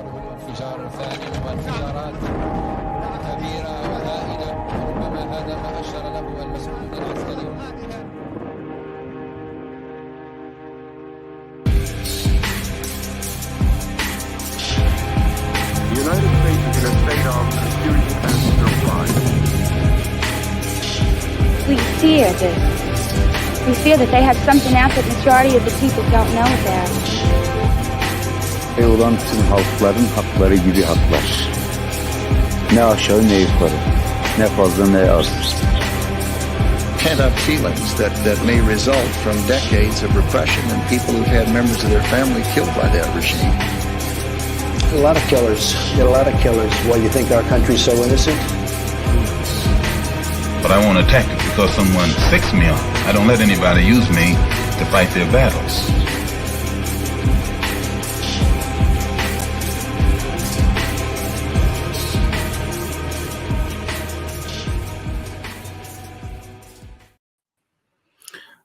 انفجاره انفجار ثاني وانفجارات كبيرة وهائلة، وربما هذا ما أشار له المسؤولون العسكريون. The United States is in a state of security and surprise. We fear this. We fear that they have something out that the majority of the people don't know about. Olan tüm halkların hakları gibi haklar. Ne aşağı ne yukarı. Ne fazla ne az. Pent-up feelings that may result from decades of repression and people who've had members of their family killed by that regime. A lot of killers. Get a lot of killers. Why, you think our country's so innocent? But I won't attack it because someone sicks me on. I don't let anybody use me to fight their battles.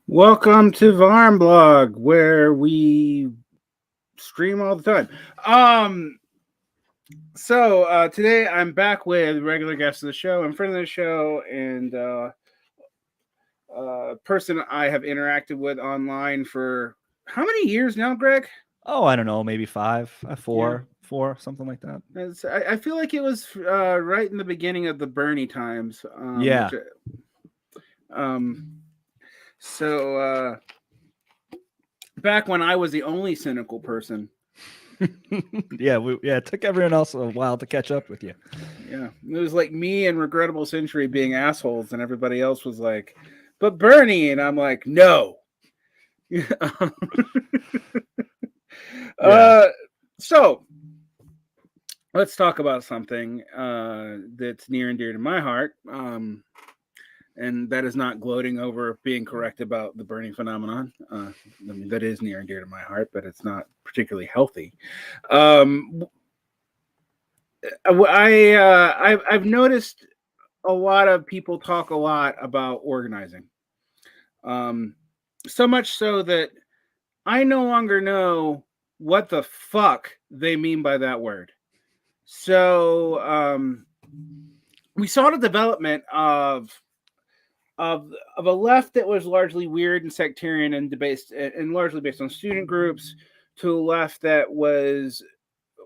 Welcome to Varn blog, where we stream all the time. So today I'm back with regular guests of the show, in front of the show, and a person I have interacted with online for how many years now, Greg? Oh, I don't know, maybe four, something like that. I feel like it was right in the beginning of the Bernie times. Yeah. So back when I was the only cynical person. It took everyone else a while to catch up with you. Yeah, it was like me and Regrettable Century being assholes, and everybody else was like, "But Bernie," and I'm like, "No." So let's talk about something that's near and dear to my heart. And that is not gloating over being correct about the Bernie phenomenon. I mean, that is near and dear to my heart, but it's not particularly healthy. I've noticed a lot of people talk a lot about organizing. So much so that I no longer know what the fuck they mean by that word. So we saw the development of a left that was largely weird and sectarian and based and largely based on student groups, to a left that was,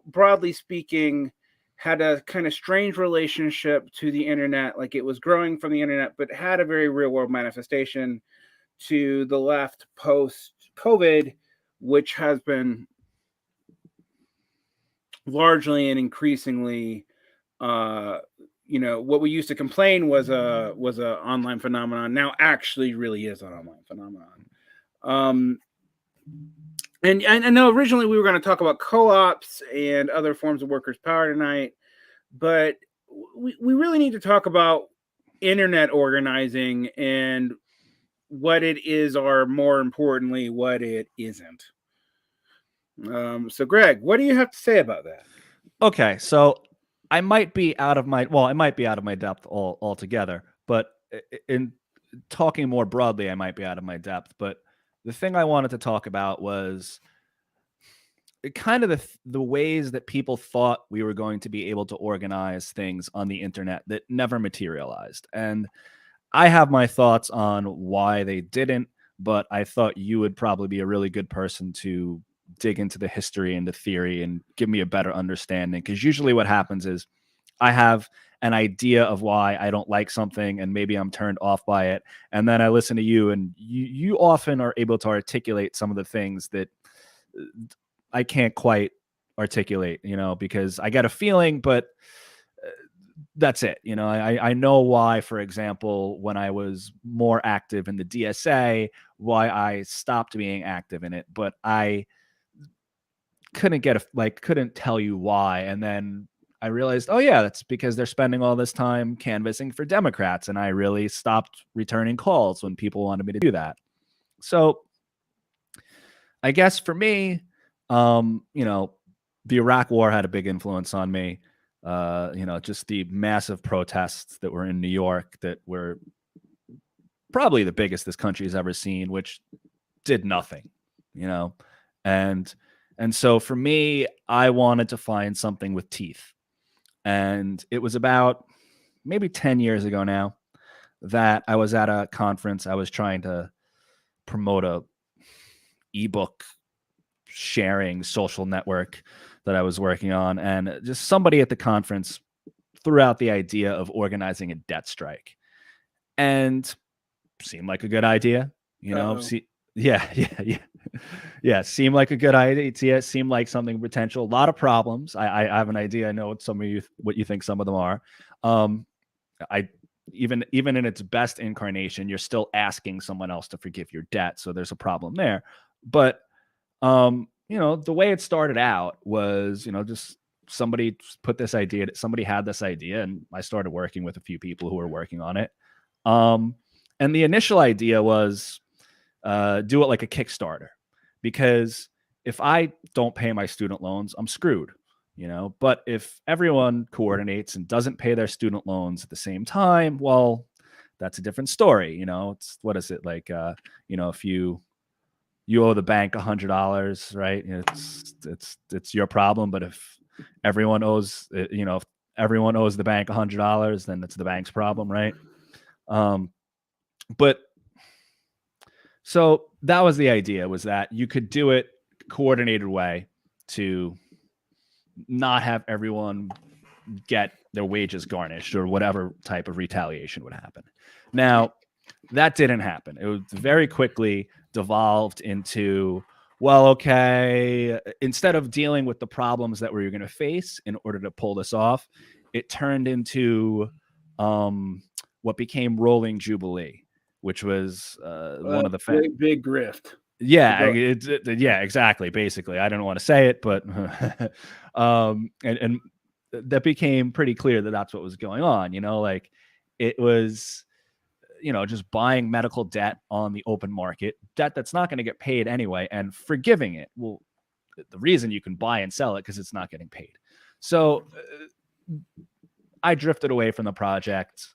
broadly speaking, had a kind of strange relationship to the internet, like it was growing from the internet, but had a very real world manifestation, to the left post COVID, which has been largely and increasingly what we used to complain was a online phenomenon now actually really is an online phenomenon. And I know originally we were going to talk about co-ops and other forms of workers' power tonight, but we really need to talk about internet organizing and what it is, or more importantly, what it isn't. So Greg, what do you have to say about that? Okay, so I might be out of my depth altogether, but in talking more broadly, I might be out of my depth. But the thing I wanted to talk about was kind of the ways that people thought we were going to be able to organize things on the internet that never materialized. And I have my thoughts on why they didn't, but I thought you would probably be a really good person to dig into the history and the theory and give me a better understanding. Because usually what happens is I have an idea of why I don't like something, and maybe I'm turned off by it. And then I listen to you, and you often are able to articulate some of the things that I can't quite articulate, because I get a feeling, but that's it. I know why, for example, when I was more active in the DSA, why I stopped being active in it, but I couldn't tell you why. And then I realized, oh yeah, that's because they're spending all this time canvassing for Democrats. And I really stopped returning calls when people wanted me to do that. So I guess for me, the Iraq War had a big influence on me. Just the massive protests that were in New York that were probably the biggest this country has ever seen, which did nothing, and And so for me, I wanted to find something with teeth. And it was about maybe 10 years ago now that I was at a conference. I was trying to promote a ebook sharing social network that I was working on. And just somebody at the conference threw out the idea of organizing a debt strike. And seemed like a good idea, you know. Yeah, seemed like a good idea. Seemed like something potential. A lot of problems. I have an idea. I know what you think some of them are. I even in its best incarnation, you're still asking someone else to forgive your debt, so there's a problem there. But the way it started out was, just somebody put this idea. Somebody had this idea, and I started working with a few people who were working on it. And the initial idea was do it like a Kickstarter, because if I don't pay my student loans, I'm screwed, But if everyone coordinates and doesn't pay their student loans at the same time, well, that's a different story. It's, what is it like? If you owe the bank $100, right? It's your problem. But if everyone owes, if everyone owes the bank $100, then it's the bank's problem, right? But so that was the idea, was that you could do it coordinated way to not have everyone get their wages garnished or whatever type of retaliation would happen. Now, that didn't happen. It was very quickly devolved into, well, okay, instead of dealing with the problems that we were going to face in order to pull this off, it turned into what became Rolling Jubilee, which was one of the big grift. Yeah, yeah, exactly. Basically, I don't want to say it, but and that became pretty clear that that's what was going on. Like it was, just buying medical debt on the open market, debt that's not going to get paid anyway, and forgiving it. Well, the reason you can buy and sell it because it's not getting paid. So I drifted away from the project,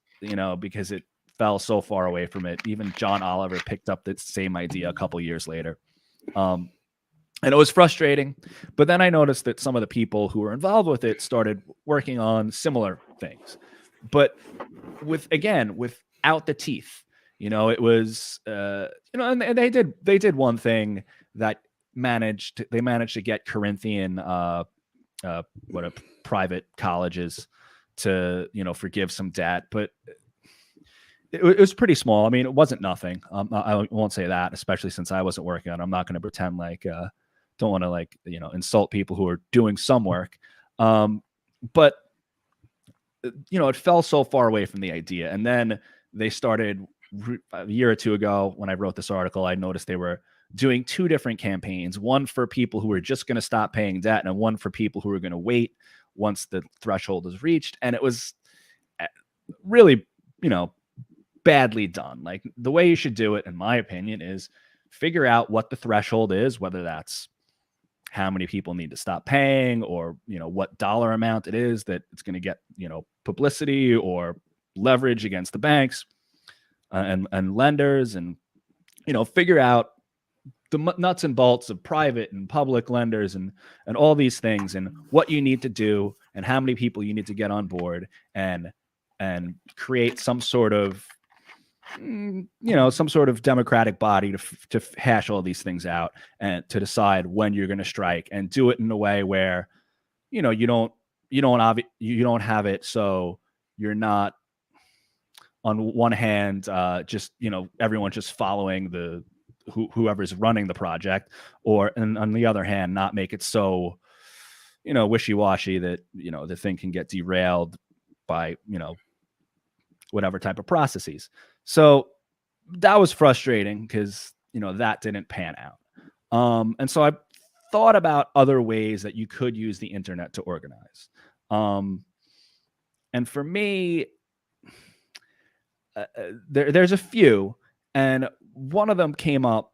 because it fell so far away from it. Even John Oliver picked up the same idea a couple years later. And it was frustrating. But then I noticed that some of the people who were involved with it started working on similar things. But without the teeth, it was, and they did one thing that they managed to get Corinthian, private colleges to, forgive some debt, but it was pretty small. I mean, it wasn't nothing. I won't say that, especially since I wasn't working on it. I'm not going to pretend like, don't want to insult people who are doing some work. But it fell so far away from the idea. And then they started a year or two ago when I wrote this article, I noticed they were doing two different campaigns, one for people who were just going to stop paying debt and one for people who were going to wait once the threshold is reached. And it was really, badly done. Like, the way you should do it, in my opinion, is figure out what the threshold is, whether that's how many people need to stop paying, or, what dollar amount it is that it's going to get, publicity or leverage against the banks and lenders, and, figure out the nuts and bolts of private and public lenders and all these things, and what you need to do and how many people you need to get on board, and create some sort of democratic body to hash all these things out and to decide when you're going to strike, and do it in a way where, you don't have it. So you're not, on one hand, just, everyone just following whoever's running the project, and on the other hand, not make it so, wishy-washy that, the thing can get derailed by, whatever type of processes. So that was frustrating because, that didn't pan out. And so I thought about other ways that you could use the internet to organize. And for me, there's a few, and one of them came up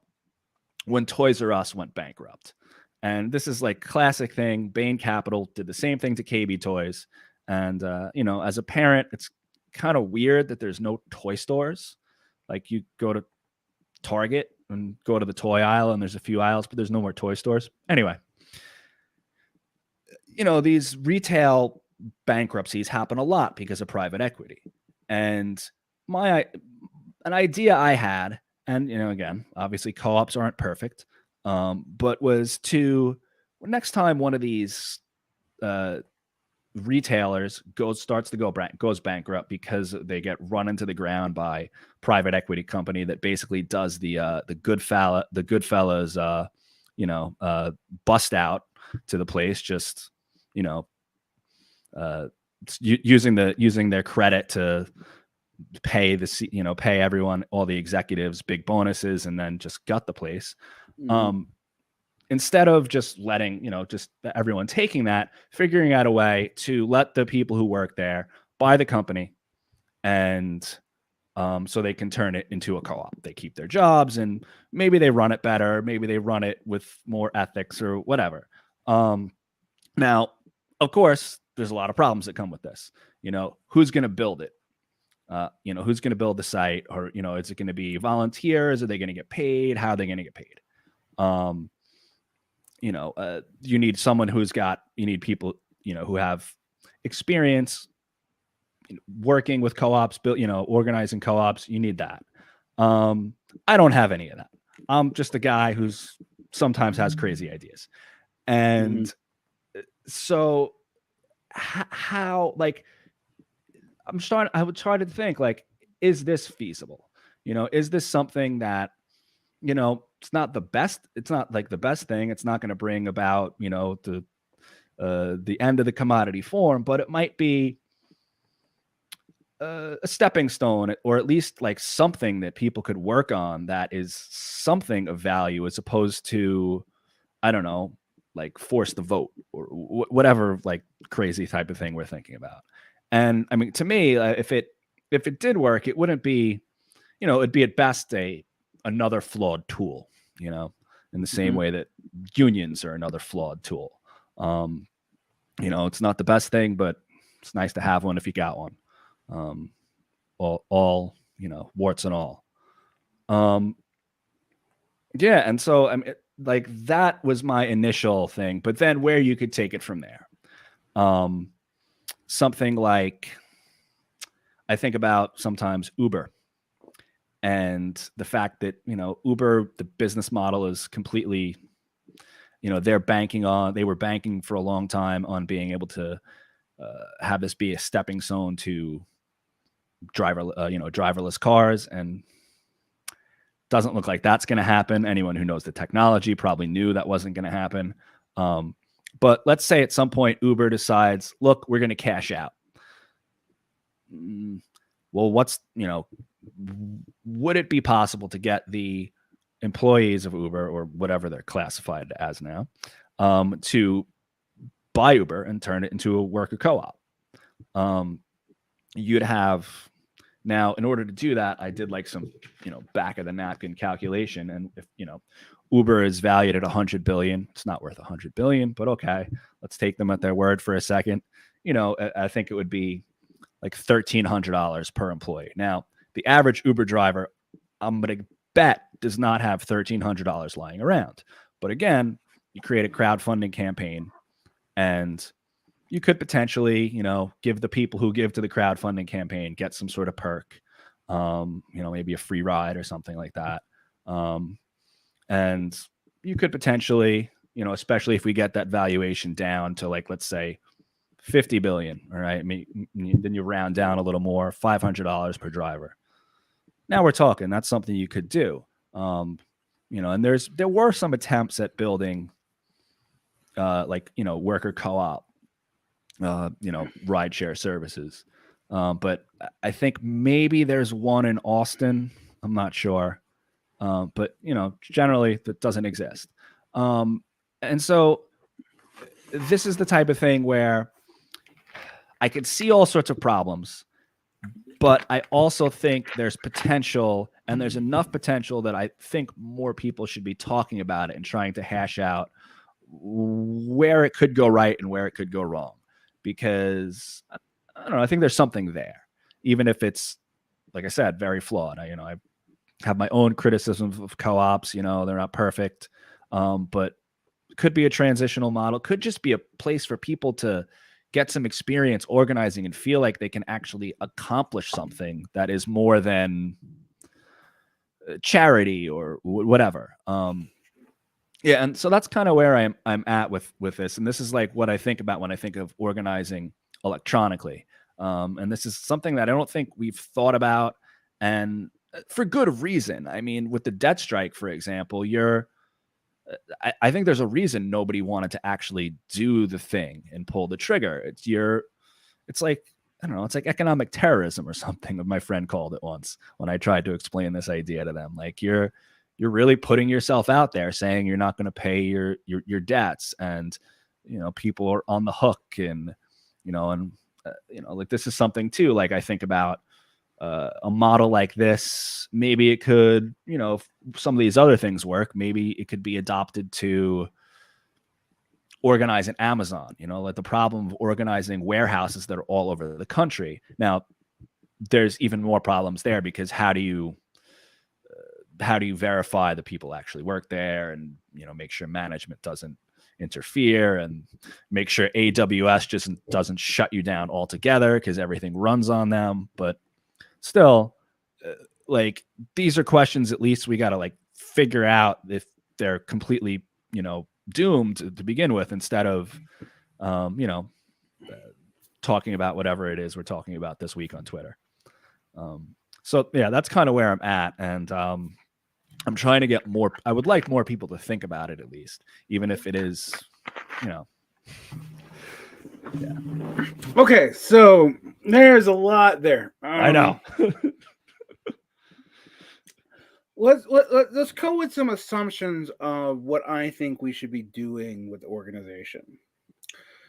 when Toys R Us went bankrupt. And this is like classic thing. Bain Capital did the same thing to KB Toys. And, as a parent, it's kind of weird that there's no toy stores. Like, you go to Target and go to the toy aisle and there's a few aisles, but there's no more toy stores. Anyway, these retail bankruptcies happen a lot because of private equity. And an idea I had, and again, obviously co-ops aren't perfect, but was to next time one of these retailers goes bankrupt because they get run into the ground by private equity company that basically does the Goodfellas bust out to the place, just using their credit to pay pay everyone, all the executives, big bonuses, and then just gut the place. Instead of just letting, just everyone taking that, figuring out a way to let the people who work there buy the company, and so they can turn it into a co-op. They keep their jobs, and maybe they run it better. Maybe they run it with more ethics or whatever. Now, of course, there's a lot of problems that come with this. Who's going to build it? Who's going to build the site? Or, is it going to be volunteers? Are they going to get paid? How are they going to get paid? You need someone you need people, who have experience working with co-ops, organizing co-ops. You need that. I don't have any of that. I'm just a guy who's sometimes has crazy ideas. And so how, I would try to think, is this feasible? Is this something that, it's not the best. It's not the best thing. It's not going to bring about, the end of the commodity form, but it might be a stepping stone, or at least something that people could work on that is something of value, as opposed to, I don't know, force the vote or whatever crazy type of thing we're thinking about. And I mean, to me, if it did work, it wouldn't be, it'd be at best another flawed tool, in the same way that unions are another flawed tool. It's not the best thing, but it's nice to have one if you got one. All warts and all. Yeah, and so I mean, that was my initial thing, but then where you could take it from there. Something like, I think about sometimes Uber, and the fact that, Uber, the business model is completely, they were banking for a long time on being able to have this be a stepping stone to driverless cars, and doesn't look like that's going to happen. Anyone who knows the technology probably knew that wasn't going to happen. But let's say at some point Uber decides, look, we're going to cash out. Well, would it be possible to get the employees of Uber, or whatever they're classified as now, to buy Uber and turn it into a worker co-op? You'd have, now, in order to do that, I did some, back of the napkin calculation. And if, Uber is valued at 100 billion, it's not worth 100 billion, but okay, let's take them at their word for a second. I think it would be $1,300 per employee. Now, the average Uber driver, I'm going to bet, does not have $1,300 lying around. But again, you create a crowdfunding campaign, and you could potentially, give the people who give to the crowdfunding campaign, get some sort of perk, maybe a free ride or something like that. And you could potentially, especially if we get that valuation down to let's say 50 billion. All right. Then you round down a little more, $500 per driver. Now we're talking, that's something you could do. And there were some attempts at building, worker co-op, rideshare services. But I think maybe there's one in Austin. I'm not sure. But generally that doesn't exist. And so this is the type of thing where I could see all sorts of problems, but I also think there's potential, and there's enough potential that I think more people should be talking about it and trying to hash out where it could go right and where it could go wrong. Because I don't know, I think there's something there, even if it's, like I said, very flawed. I have my own criticism of co-ops. They're not perfect, but could be a transitional model, could just be a place for people to get some experience organizing and feel like they can actually accomplish something that is more than charity or whatever. Yeah, and so that's kind of where I'm at with this, and this is like what I think about when I think of organizing electronically. And this is something that I don't think we've thought about, and for good reason. I mean, with the debt strike, for example, I think there's a reason nobody wanted to actually do the thing and pull the trigger. It's like, I don't know, it's like economic terrorism or something, my friend called it once when I tried to explain this idea to them. Like you're really putting yourself out there saying you're not going to pay your debts, and, people are on the hook, and, like this is something too, like I think about a model like this, maybe it could, if some of these other things work, maybe it could be adopted to organize an Amazon, like the problem of organizing warehouses that are all over the country. Now, there's even more problems there, because how do you verify the people actually work there, and, make sure management doesn't interfere, and make sure AWS just doesn't shut you down altogether because everything runs on them. But still, like, these are questions at least we got to like figure out if they're completely, doomed to begin with, instead of, talking about whatever it is we're talking about this week on Twitter. So yeah, that's kind of where I'm at. And I'm trying to get more, I would like more people to think about it, at least, even if it is, yeah. Okay, so there's a lot there. I know. Let's go with some assumptions of what I think we should be doing with organization.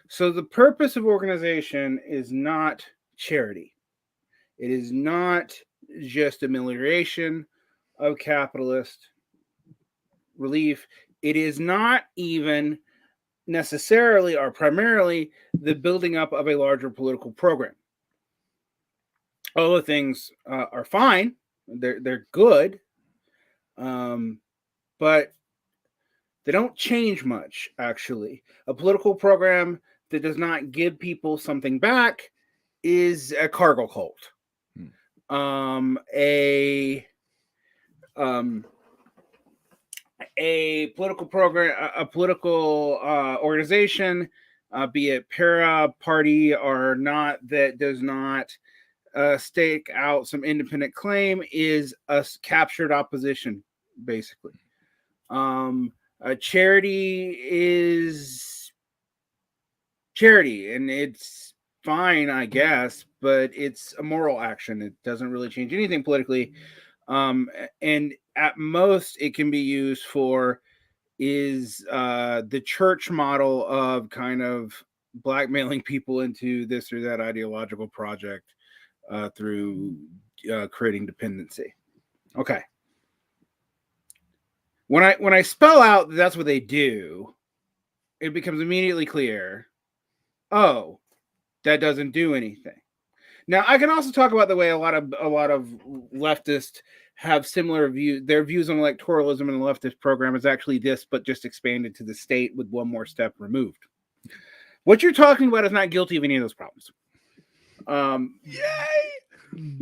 So the purpose of organization is not charity. It is not just amelioration of capitalist relief. It is not even necessarily or primarily the building up of a larger political program. All the things are fine. They're good. But they don't change much, actually. A political program that does not give people something back is a cargo cult. A political program, a political organization, be it para, party, or not, that does not stake out some independent claim, is a captured opposition, basically. A charity is charity, and it's fine, I guess, but it's a moral action. It doesn't really change anything politically. And at most it can be used for is the church model of kind of blackmailing people into this or that ideological project through creating dependency. Okay. When I spell out that that's what they do, it becomes immediately clear, oh, that doesn't do anything. Now, I can also talk about the way a lot of leftists have similar views. Their views on electoralism in the leftist program is actually this, but just expanded to the state with one more step removed. What you're talking about is not guilty of any of those problems. Yay!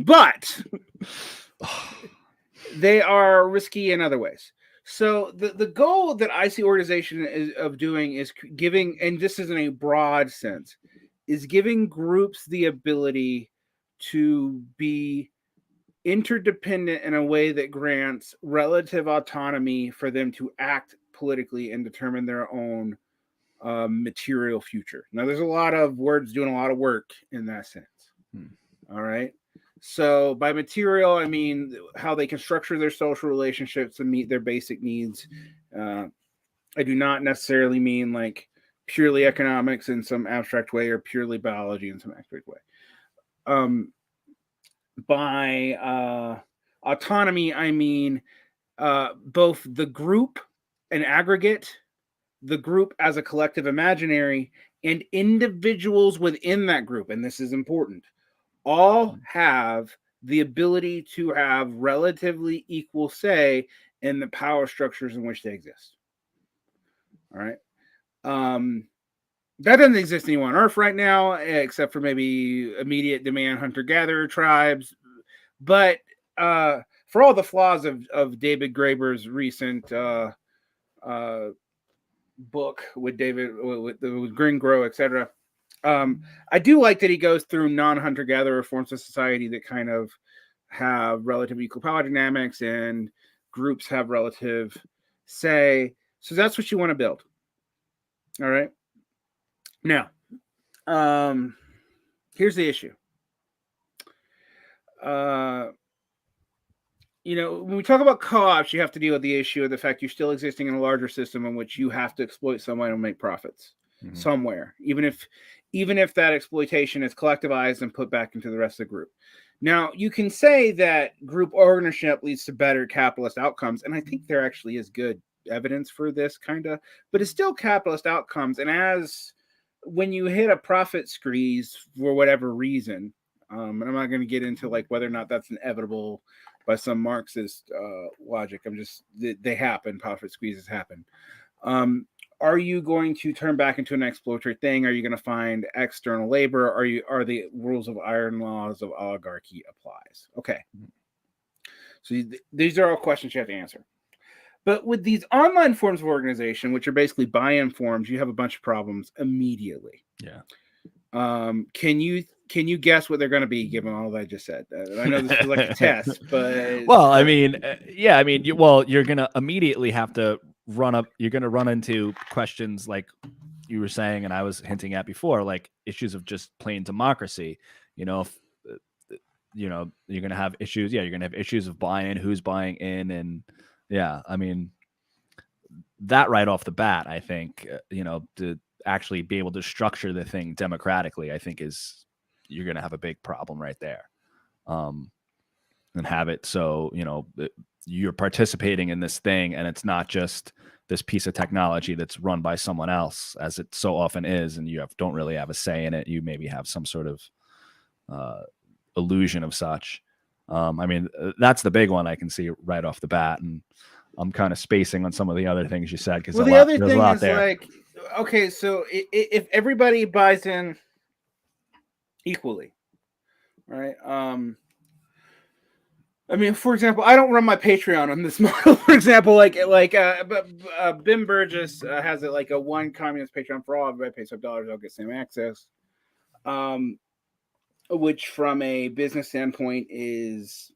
But they are risky in other ways. So the goal that I see organization of doing is giving, and this is in a broad sense, is giving groups the ability to be interdependent in a way that grants relative autonomy for them to act politically and determine their own material future. Now, there's a lot of words doing a lot of work in that sense. All right. So by material, I mean how they can structure their social relationships to meet their basic needs. I do not necessarily mean like purely economics in some abstract way or purely biology in some abstract way. By autonomy, I mean both the group, an aggregate, the group as a collective imaginary, and individuals within that group. And this is important. All have the ability to have relatively equal say in the power structures in which they exist. All right. That doesn't exist anywhere on Earth right now, except for maybe immediate demand hunter-gatherer tribes. But for all the flaws of David Graeber's recent book with Gringrow, etc., I do like that he goes through non-hunter-gatherer forms of society that kind of have relative equal power dynamics and groups have relative say. So that's what you want to build. All right. Now, here's the issue. When we talk about co-ops, you have to deal with the issue of the fact you're still existing in a larger system in which you have to exploit someone and make profits somewhere, even if that exploitation is collectivized and put back into the rest of the group. Now, you can say that group ownership leads to better capitalist outcomes, and I think there actually is good evidence for this, kind of, but it's still capitalist outcomes. And when you hit a profit squeeze for whatever reason, and I'm not going to get into like whether or not that's inevitable by some Marxist logic. They happen. Profit squeezes happen. Are you going to turn back into an exploiter thing? Are you going to find external labor? Are the rules of iron laws of oligarchy applies? Okay. So these are all questions you have to answer. But with these online forms of organization, which are basically buy-in forms, you have a bunch of problems immediately. Yeah. Can you guess what they're going to be, given all that I just said? I know this is like a test, but well, I mean, you're going to immediately have to run up. You're going to run into questions like you were saying, and I was hinting at before, like issues of just plain democracy. You're going to have issues. Yeah, you're going to have issues of buy-in, who's buying in, and yeah, I mean, that right off the bat, I think, to actually be able to structure the thing democratically, I think you're going to have a big problem right there. And have it so, you're participating in this thing and it's not just this piece of technology that's run by someone else, as it so often is, and you don't really have a say in it. You maybe have some sort of illusion of such. I mean, that's the big one I can see right off the bat, and I'm kind of spacing on some of the other things you said because the other thing is there. Like, okay, so if everybody buys in equally, right? I mean, for example, I don't run my Patreon on this model. For example, Bim Burgess has it like a one communist Patreon for all. Everybody pays $5, I'll get same access. Which from a business standpoint is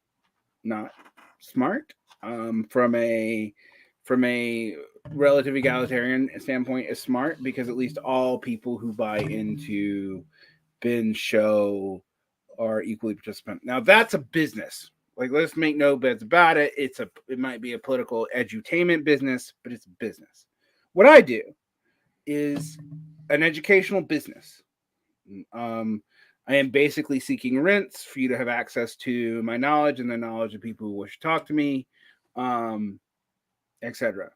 not smart. From a relative egalitarian standpoint is smart, because at least all people who buy into Bin's show are equally participant. Now that's a business. Like, let's make no bets about it. It might be a political edutainment business, but it's a business. What I do is an educational business. I am basically seeking rents for you to have access to my knowledge and the knowledge of people who wish to talk to me, etc.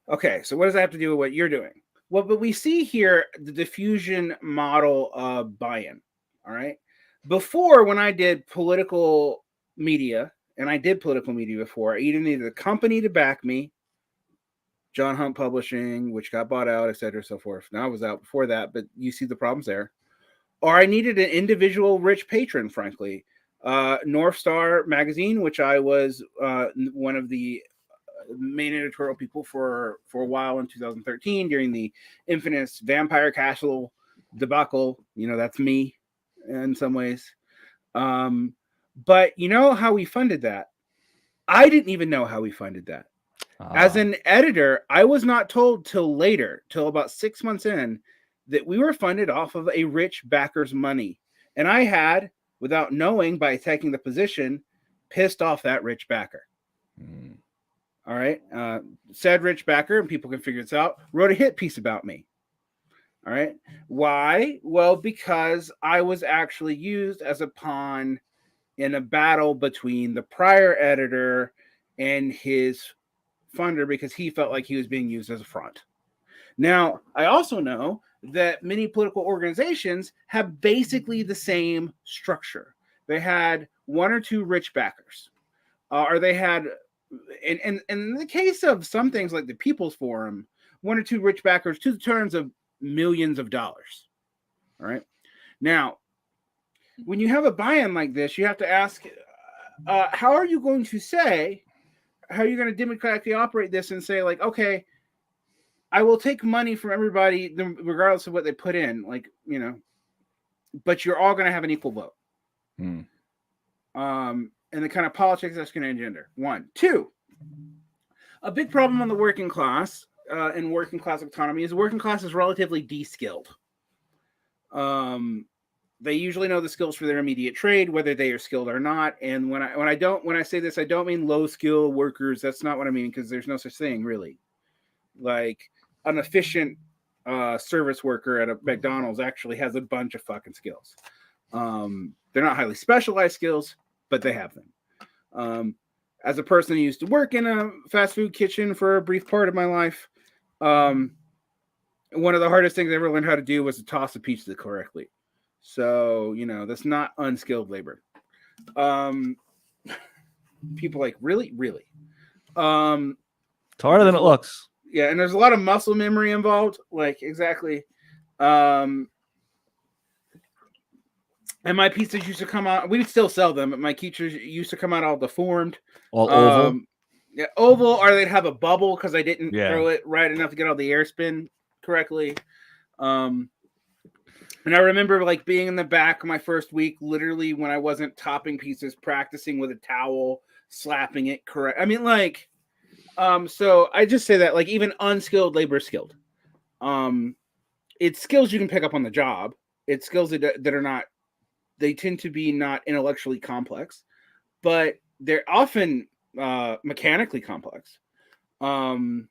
Okay, so what does that have to do with what you're doing? Well, but we see here the diffusion model of buy-in. All right. Before, when I did political media, and I did political media before, I either needed a company to back me, John Hunt Publishing, which got bought out, et cetera, so forth. Now I was out before that, but you see the problems there. Or I needed an individual rich patron, frankly. North Star Magazine, which I was one of the main editorial people for a while in 2013 during the infamous Vampire Castle debacle. That's me in some ways. But you know how we funded that? I didn't even know how we funded that. As an editor, I was not told till about 6 months in, that we were funded off of a rich backer's money. And I had, without knowing, by taking the position, pissed off that rich backer. All right. Said rich backer, and people can figure this out, wrote a hit piece about me. All right. Why? Well, because I was actually used as a pawn in a battle between the prior editor and his funder, because he felt like he was being used as a front. Now, I also know that many political organizations have basically the same structure. They had one or two rich backers, or they had, and in the case of some things like the People's Forum one or two rich backers to the terms of millions of dollars. All right. Now, when you have a buy-in like this, you have to ask, how are you going to democratically operate this and say, like, okay, I will take money from everybody regardless of what they put in, like, you know, but you're all going to have an equal vote. And the kind of politics that's going to engender. 1, 2. A big problem on the working class and working class autonomy is the working class is relatively de-skilled. They usually know the skills for their immediate trade, whether they are skilled or not. And when I say this, I don't mean low skill workers. That's not what I mean, because there's no such thing really. Like an efficient service worker at a McDonald's actually has a bunch of fucking skills. They're not highly specialized skills, but they have them. As a person who used to work in a fast food kitchen for a brief part of my life, one of the hardest things I ever learned how to do was to toss a pizza correctly. So, you know, that's not unskilled labor. People like, really? Really? It's harder than it looks. Yeah, and there's a lot of muscle memory involved. Like, exactly. And my pizzas used to come out. We would still sell them, but my teachers used to come out all deformed. All oval? Yeah, oval, or they'd have a bubble because I didn't throw it right enough to get all the air spin correctly. And I remember like being in the back my first week, literally when I wasn't topping pizzas, practicing with a towel, slapping it correct. I mean, like, so I just say that like even unskilled labor is skilled. It's skills you can pick up on the job. It's skills that are not, they tend to be not intellectually complex, but they're often mechanically complex. And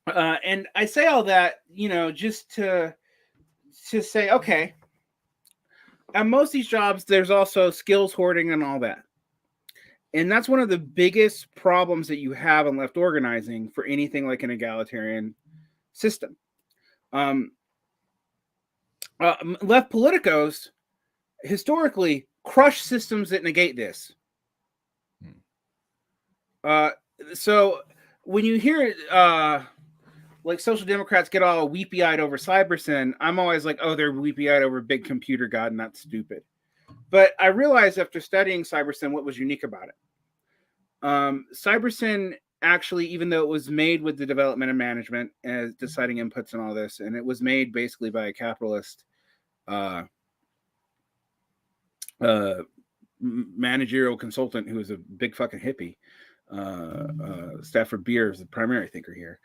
I say all that, you know, just to say, okay, at most of these jobs, there's also skills hoarding and all that. And that's one of the biggest problems that you have in left organizing for anything like an egalitarian system. Left politicos historically crush systems that negate this. So when you hear like social democrats get all weepy-eyed over Cybersyn, I'm always like, oh, they're weepy-eyed over big computer god, and that's stupid. But I realized after studying Cybersyn what was unique about it. Cybersyn actually, even though it was made with the development and management as deciding inputs and all this, and it was made basically by a capitalist managerial consultant who was a big fucking hippie. Stafford Beer is the primary thinker here.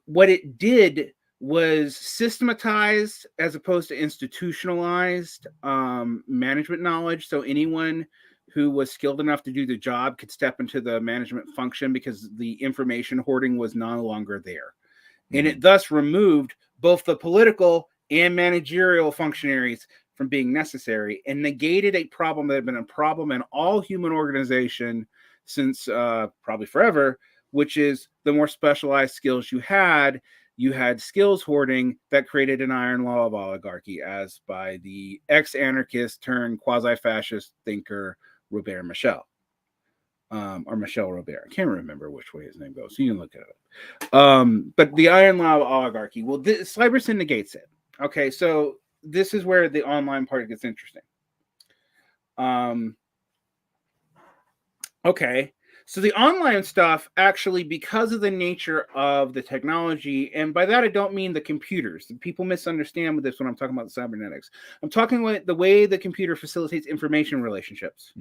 What it did was systematized as opposed to institutionalized management knowledge. So anyone who was skilled enough to do the job could step into the management function because the information hoarding was no longer there. And it thus removed both the political and managerial functionaries from being necessary and negated a problem that had been a problem in all human organization since probably forever, which is the more specialized skills you had skills hoarding that created an iron law of oligarchy, as by the ex-anarchist turned quasi-fascist thinker Robert Michel, or Michel Robert. I can't remember which way his name goes, so you can look it up. But the iron law of oligarchy, well, Cybersyn negates it. Okay, so this is where the online part gets interesting. Okay. So the online stuff actually, because of the nature of the technology, and by that I don't mean the computers. People misunderstand with this when I'm talking about cybernetics. I'm talking about the way the computer facilitates information relationships.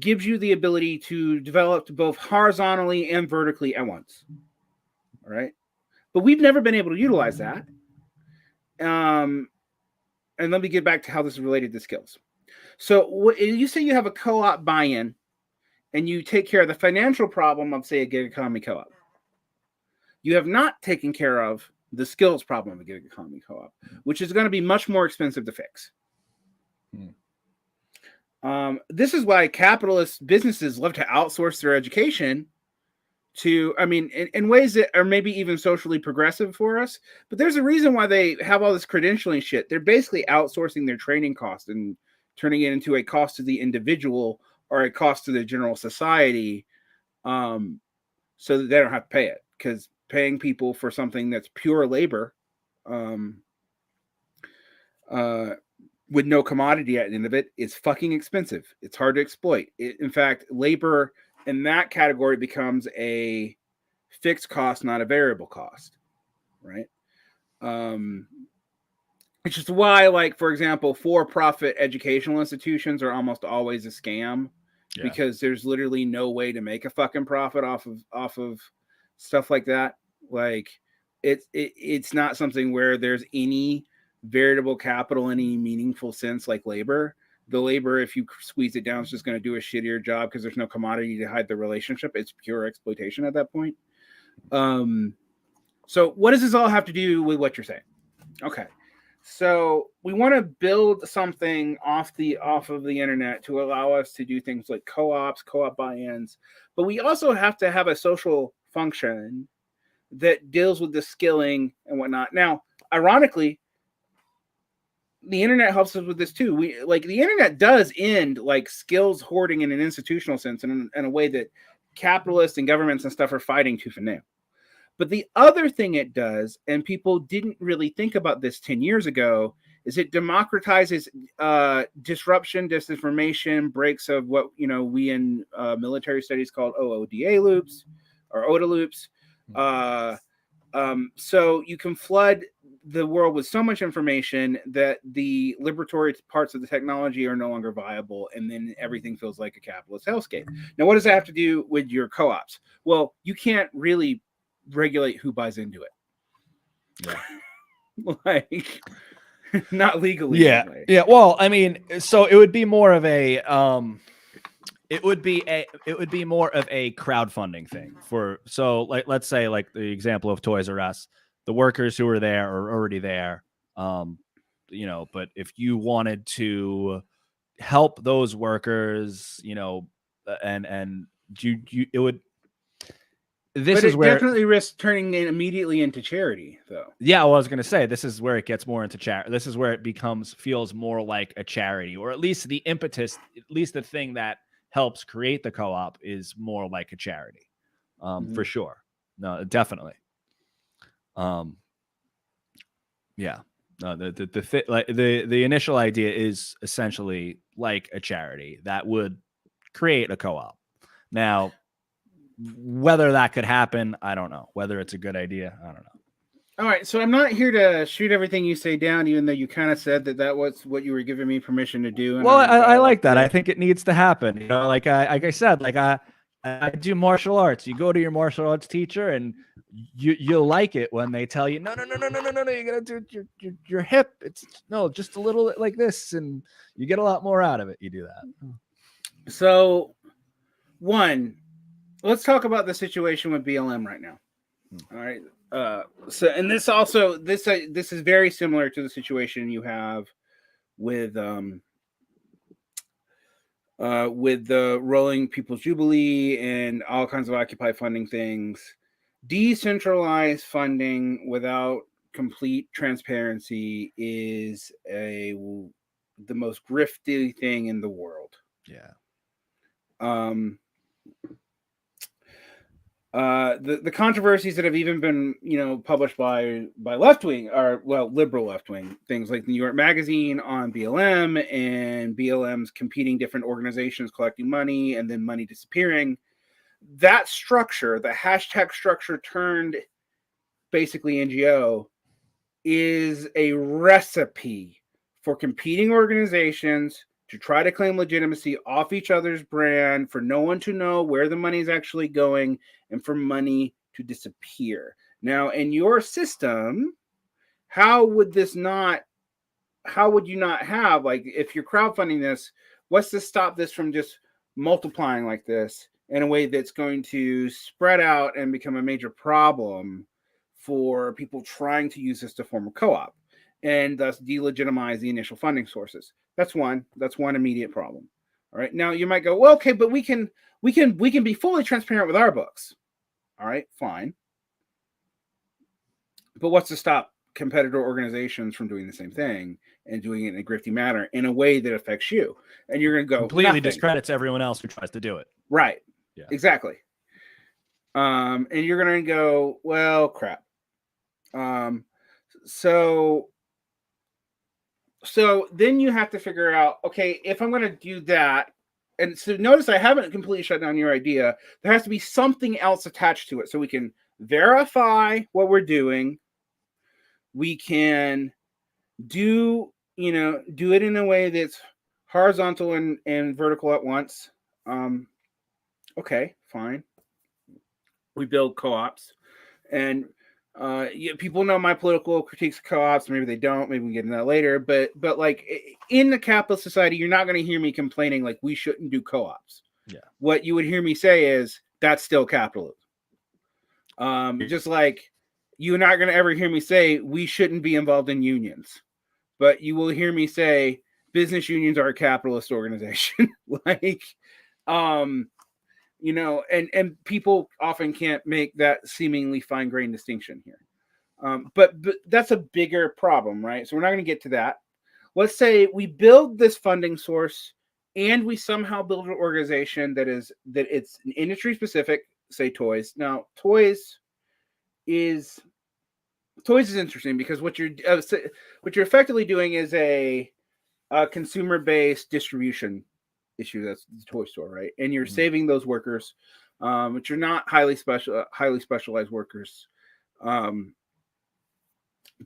Gives you the ability to develop both horizontally and vertically at once. All right. But we've never been able to utilize that. And let me get back to how this is related to skills. So you say you have a co-op buy-in, and you take care of the financial problem of, say, a gig economy co-op. You have not taken care of the skills problem of a gig economy co-op, which is going to be much more expensive to fix. This is why capitalist businesses love to outsource their education to, I mean, in ways that are maybe even socially progressive for us. But there's a reason why they have all this credentialing shit. They're basically outsourcing their training cost and turning it into a cost to the individual or a cost to the general society, so that they don't have to pay it, because paying people for something that's pure labor, with no commodity at the end of it, is fucking expensive. It's hard to exploit. In fact, labor in that category becomes a fixed cost, not a variable cost, right? It's just why, like, for example, for-profit educational institutions are almost always a scam, because there's literally no way to make a fucking profit off of stuff like that. Like, it's not something where there's any variable capital in any meaningful sense, like labor. The labor, if you squeeze it down, is just going to do a shittier job because there's no commodity to hide the relationship. It's pure exploitation at that point. So what does this all have to do with what you're saying? Okay. So we want to build something off of the internet to allow us to do things like co-ops, co-op buy-ins, but we also have to have a social function that deals with the skilling and whatnot. Now, ironically, the internet helps us with this too. The internet does end like skills hoarding in an institutional sense, in a way that capitalists and governments and stuff are fighting tooth and nail. But the other thing it does, and people didn't really think about this 10 years ago, is it democratizes disruption, disinformation, breaks of what we in military studies called OODA loops or OODA loops. So you can flood the world with so much information that the liberatory parts of the technology are no longer viable, and then everything feels like a capitalist hellscape. Now, what does that have to do with your co-ops? Well, you can't really regulate who buys into it. Like, not legally. Anyway. Yeah. Well, I mean, so it would be more of a it would be more of a crowdfunding thing so let's say like the example of Toys R Us, the workers who are there are already there, but if you wanted to help those workers, and you it would. This is where definitely risks turning it immediately into charity, though. Yeah, well, I was going to say, this is where it gets more into charity. This is where it feels more like a charity, or at least the impetus, at least the thing that helps create the co-op is more like a charity, for sure. No, definitely. Yeah. No, the initial idea is essentially like a charity that would create a co-op. Now, whether that could happen, I don't know. Whether it's a good idea, I don't know. All right, so I'm not here to shoot everything you say down, even though you kind of said that was what you were giving me permission to do. Well, I like that. I think it needs to happen. Like I said, like I do martial arts. You go to your martial arts teacher, and you'll like it when they tell you, no, you're gonna do your hip. It's just a little like this, and you get a lot more out of it. You do that. So, let's talk about the situation with BLM right now. All right. And this is very similar to the situation you have with the Rolling People's Jubilee and all kinds of Occupy funding things. Decentralized funding without complete transparency is the most grifty thing in the world. Yeah. The controversies that have even been, published by left-wing liberal left-wing, things like the New York Magazine on BLM and BLM's competing different organizations collecting money and then money disappearing. That structure, the hashtag structure turned basically NGO, is a recipe for competing organizations to try to claim legitimacy off each other's brand, for no one to know where the money is actually going, and for money to disappear. Now, in your system, how would you not have, like, if you're crowdfunding this, what's to stop this from just multiplying like this in a way that's going to spread out and become a major problem for people trying to use this to form a co-op and thus delegitimize the initial funding sources? That's one immediate problem. All right. Now you might go, well, okay, but we can be fully transparent with our books. All right, fine. But what's to stop competitor organizations from doing the same thing and doing it in a grifty manner in a way that affects you? And you're going to go completely discredits everyone else who tries to do it. Right. Yeah. Exactly. And you're going to go, well, crap. So then you have to figure out, okay, if I'm going to do that, and so notice I haven't completely shut down your idea. There has to be something else attached to it so we can verify what we're doing. We can do it in a way that's horizontal and vertical at once. Okay, fine. We build co-ops, and people know my political critiques of co-ops. Maybe they don't. Maybe we can get into that later. But like in the capitalist society, you're not going to hear me complaining like we shouldn't do co-ops. Yeah. What you would hear me say is that's still capitalism. Just like you're not going to ever hear me say we shouldn't be involved in unions, but you will hear me say business unions are a capitalist organization. Like, and people often can't make that seemingly fine-grained distinction here. But that's a bigger problem, right? So we're not going to get to that. Let's say we build this funding source and we somehow build an organization that it's an industry specific, say toys. Now, toys is interesting because what you're effectively doing is a consumer-based distribution issue. That's the toy store, right? And you're saving those workers, which are not highly specialized workers. But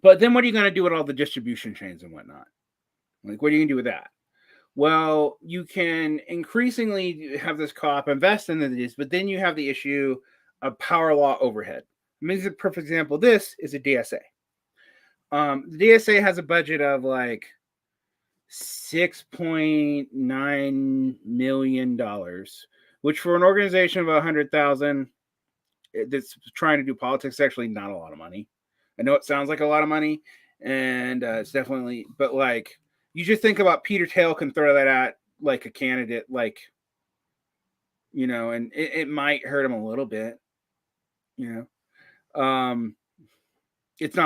then what are you going to do with all the distribution chains and whatnot? Like, what are you going to do with that? Well, you can increasingly have this co-op invest into these, but then you have the issue of power law overhead. I mean, a perfect example of this is a DSA. The DSA has a budget of like $6.9 million, which for an organization of 100,000 that's trying to do politics is actually not a lot of money. I know it sounds like a lot of money, and it's definitely, but like you just think about Peter Thiel can throw that at like a candidate, like, and it might hurt him a little bit, it's not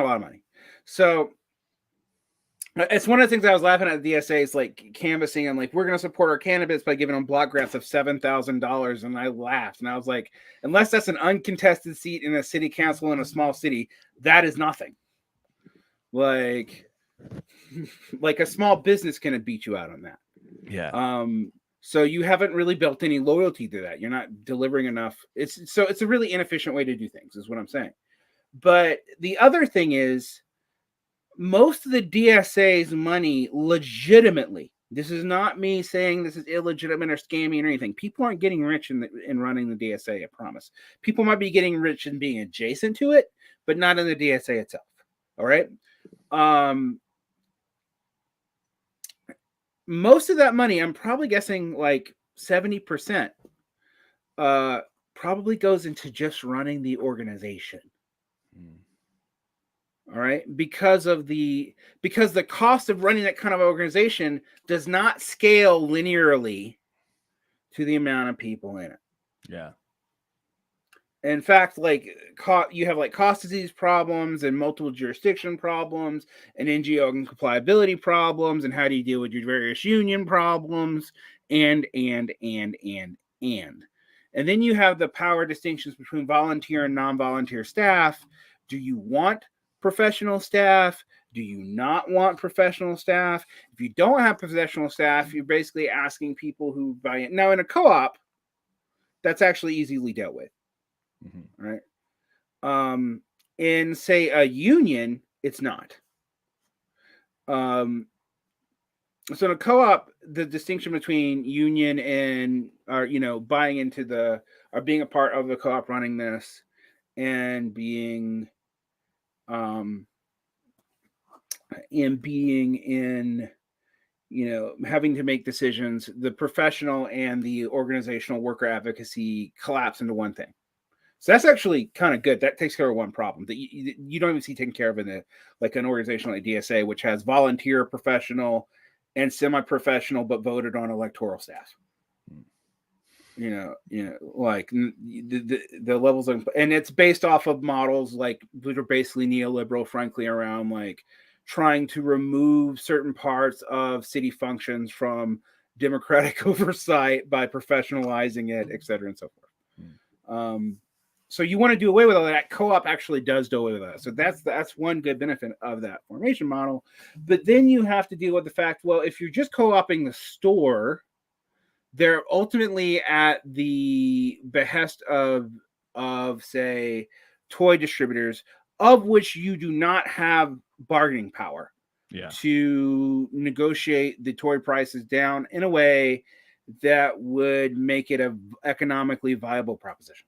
a lot of money. So it's one of the things I was laughing at DSA is like canvassing. I'm like, we're going to support our candidates by giving them block grants of $7,000. And I laughed. And I was like, unless that's an uncontested seat in a city council in a small city, that is nothing. Like a small business can beat you out on that. Yeah. So you haven't really built any loyalty to that. You're not delivering enough. It's a really inefficient way to do things is what I'm saying. But the other thing is, most of the DSA's money legitimately, this is not me saying this is illegitimate or scammy or anything. People aren't getting rich in running the DSA, I promise. People might be getting rich in being adjacent to it, but not in the DSA itself. All right. Most of that money, I'm probably guessing like 70%, probably goes into just running the organization. All right, because the cost of running that kind of organization does not scale linearly to the amount of people in it. Yeah. In fact, like you have like cost disease problems and multiple jurisdiction problems and NGO compliability problems, and how do you deal with your various union problems and then you have the power distinctions between volunteer and non-volunteer staff. Do you want professional staff? Do you not want professional staff? If you don't have professional staff, you're basically asking people who buy it. Now, in a co-op, that's actually easily dealt with, right? In, say, a union, it's not. So in a co-op, the distinction between union and, buying into or being a part of the co-op running this and being in, having to make decisions, the professional and the organizational worker advocacy collapse into one thing. So that's actually kind of good. That takes care of one problem that you don't even see taken care of in an organization like DSA, which has volunteer, professional, and semi-professional, but voted on electoral staff. Like the levels of, and it's based off of models like which are basically neoliberal, frankly, around like trying to remove certain parts of city functions from democratic oversight by professionalizing it, et cetera, and so forth. So you want to do away with all that. Co-op actually does do away with that. So that's one good benefit of that formation model. But then you have to deal with the fact, well, if you're just co-oping the store, they're ultimately at the behest of say toy distributors, of which you do not have bargaining power to negotiate the toy prices down in a way that would make it an economically viable proposition.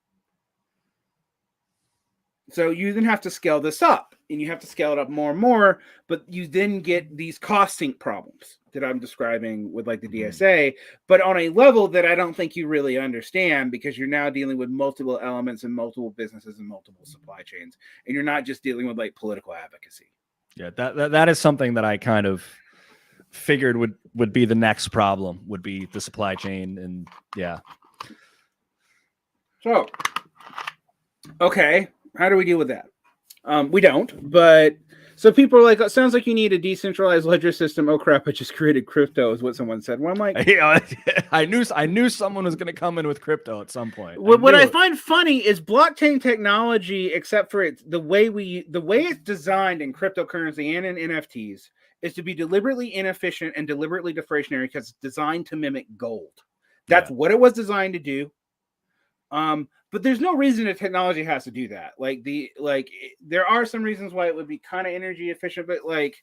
So you then have to scale this up, and you have to scale it up more and more, but you then get these cost sink problems that I'm describing with like the DSA, but on a level that I don't think you really understand, because you're now dealing with multiple elements and multiple businesses and multiple supply chains, and you're not just dealing with like political advocacy. Yeah, that is something that I kind of figured would be the next problem, would be the supply chain. And yeah. So, okay. How do we deal with that? We don't, but so people are like, it sounds like you need a decentralized ledger system. Oh crap, I just created crypto, is what someone said. Well, I'm like, yeah, I knew someone was going to come in with crypto at some point. What I find funny is blockchain technology, except for the way it's designed in cryptocurrency and in NFTs, is to be deliberately inefficient and deliberately deflationary because it's designed to mimic gold. That's what it was designed to do. But there's no reason the technology has to do that. There are some reasons why it would be kind of energy efficient, but like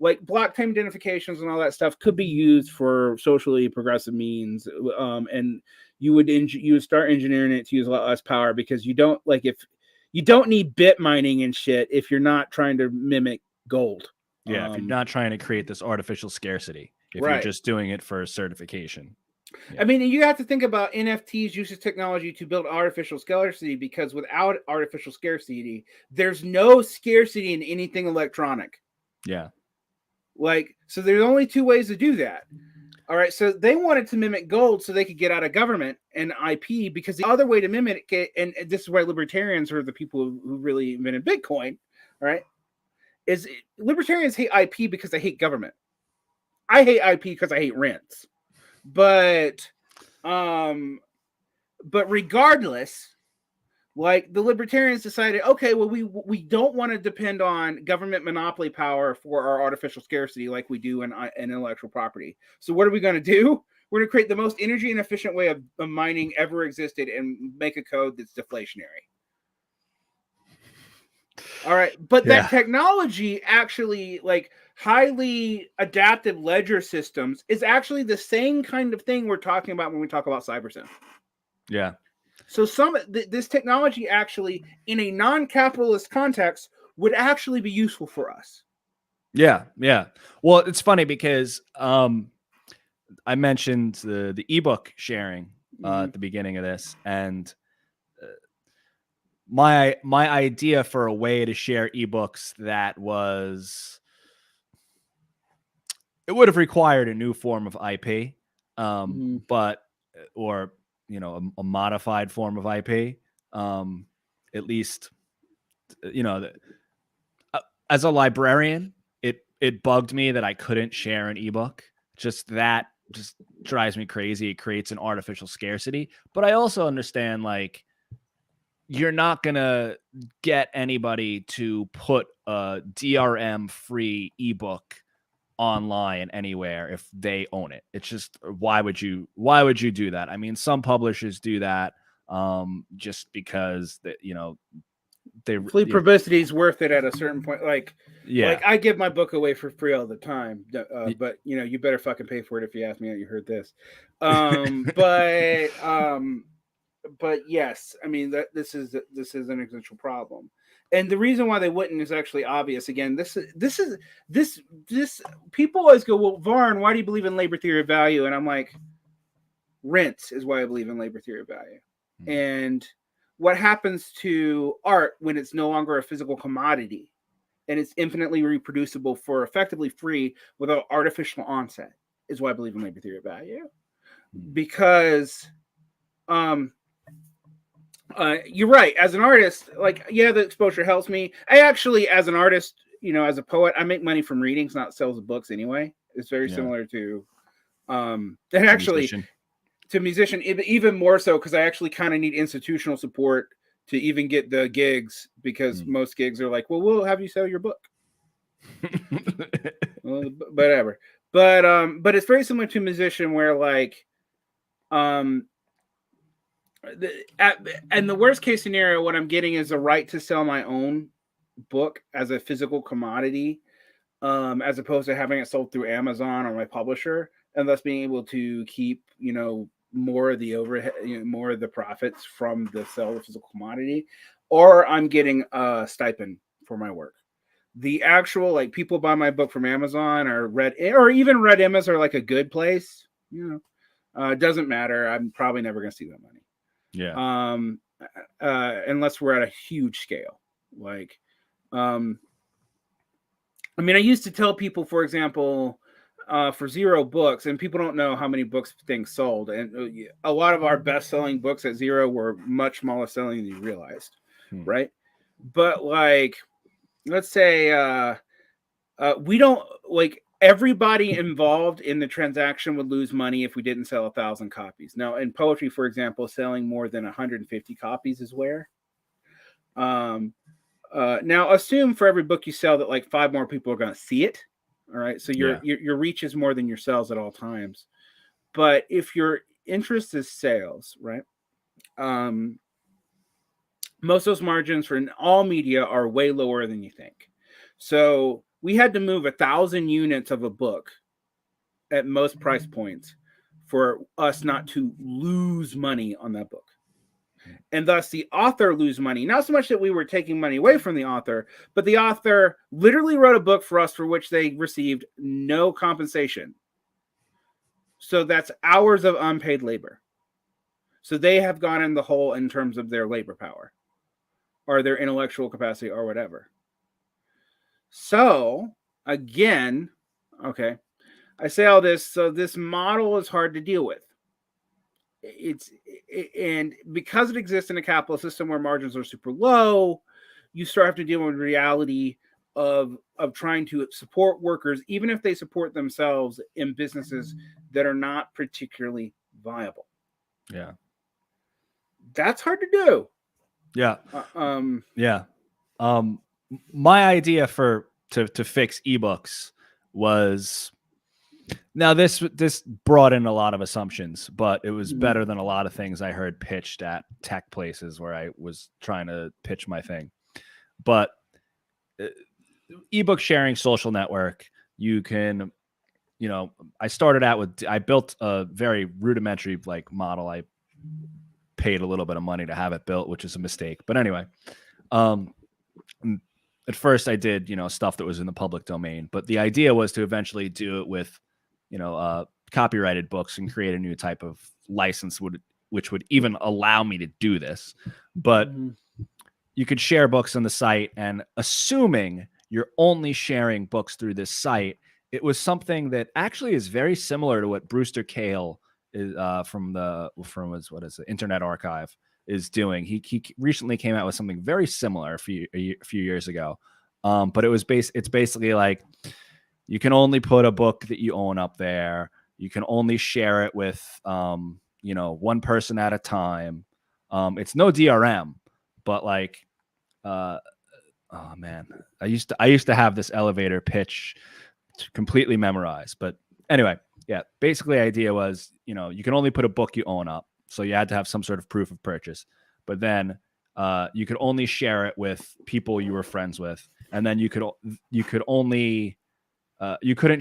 blockchain identifications and all that stuff could be used for socially progressive means. And you would start engineering it to use a lot less power, because you don't need bit mining and shit if you're not trying to mimic gold. Yeah, if you're not trying to create this artificial scarcity, if you're just doing it for certification. Yeah. I mean, you have to think about NFTs uses technology to build artificial scarcity, because without artificial scarcity, there's no scarcity in anything electronic. Yeah. So there's only two ways to do that. All right. So they wanted to mimic gold so they could get out of government and IP, because the other way to mimic it, and this is why libertarians are the people who really invented Bitcoin, right? Is libertarians hate IP because they hate government. I hate IP because I hate rents. But regardless, like the libertarians decided, okay, well, we don't want to depend on government monopoly power for our artificial scarcity like we do in intellectual property. So what are we going to do? We're going to create the most energy and efficient way of mining ever existed and make a code that's deflationary. All right, but that technology actually, like highly adaptive ledger systems, is actually the same kind of thing we're talking about when we talk about Cybersyn. Yeah. So this technology actually, in a non-capitalist context, would actually be useful for us. Yeah, yeah. Well, it's funny because I mentioned the ebook sharing at the beginning of this, and my idea for a way to share ebooks that it would have required a new form of IP, but a modified form of IP. At least, as a librarian, it bugged me that I couldn't share an ebook. Just drives me crazy. It creates an artificial scarcity. But I also understand, like, you're not going to get anybody to put a DRM free ebook online anywhere if they own it. It's just, why would you do that? I mean, some publishers do that just because free publicity is worth it at a certain point. Like I give my book away for free all the time, but you better fucking pay for it if you ask me. You heard this. But yes, I mean that this is an existential problem, and the reason why they wouldn't is actually obvious. Again, this people always go, well, Varn, why do you believe in labor theory of value? And I'm like, rents is why I believe in labor theory of value. And what happens to art when it's no longer a physical commodity and it's infinitely reproducible for effectively free without artificial onset is why I believe in labor theory of value. Because you're right. As an artist, the exposure helps me. I actually, as an artist, as a poet, I make money from readings, not sales of books anyway. It's very similar to, and actually to musician, even more so, because I actually kind of need institutional support to even get the gigs, because most gigs are like, well, we'll have you sell your book. Well, whatever. But it's very similar to a musician where like, and the worst case scenario, what I'm getting is a right to sell my own book as a physical commodity, as opposed to having it sold through Amazon or my publisher, and thus being able to keep, more of the overhead, more of the profits from the sale of the physical commodity, or I'm getting a stipend for my work. The actual, like, people buy my book from Amazon or even Readimus are like a good place, it doesn't matter. I'm probably never going to see that money. Yeah. Unless we're at a huge scale. Like, I used to tell people, for example, for 0 books, and people don't know how many books things sold. And a lot of our best-selling books at 0 were much smaller selling than you realized, right? But like, let's say we don't, like, everybody involved in the transaction would lose money if we didn't sell 1,000 copies. Now, in poetry, for example, selling more than 150 copies is where. Now, assume for every book you sell that like 5 more people are going to see it. All right, so your reach is more than your sales at all times. But if your interest is sales, right? Most of those margins for all media are way lower than you think. So we had to move 1,000 units of a book at most price points for us not to lose money on that book. And thus the author lose money. Not so much that we were taking money away from the author, but the author literally wrote a book for us for which they received no compensation. So that's hours of unpaid labor. So they have gone in the hole in terms of their labor power or their intellectual capacity or whatever. So again, okay, I say all this, so this model is hard to deal with. And because it exists in a capitalist system where margins are super low, you start having to deal with the reality of trying to support workers, even if they support themselves in businesses that are not particularly viable. Yeah. That's hard to do. Yeah. My idea to fix ebooks was, now this brought in a lot of assumptions, but it was better than a lot of things I heard pitched at tech places where I was trying to pitch my thing. But ebook sharing social network, you can, I started out with, I built a very rudimentary like model. I paid a little bit of money to have it built, which is a mistake. But anyway, at first I did, stuff that was in the public domain, but the idea was to eventually do it with, copyrighted books and create a new type of license which would even allow me to do this. But you could share books on the site, and assuming you're only sharing books through this site, it was something that actually is very similar to what Brewster Kahle is from his Internet Archive is doing. He recently came out with something very similar a few years ago. But it's basically like, you can only put a book that you own up there. You can only share it with, one person at a time. It's no DRM, but like, oh man, I used to have this elevator pitch completely memorized. But anyway, yeah, basically the idea was, you can only put a book you own up. So you had to have some sort of proof of purchase, but then you could only share it with people you were friends with. And then you couldn't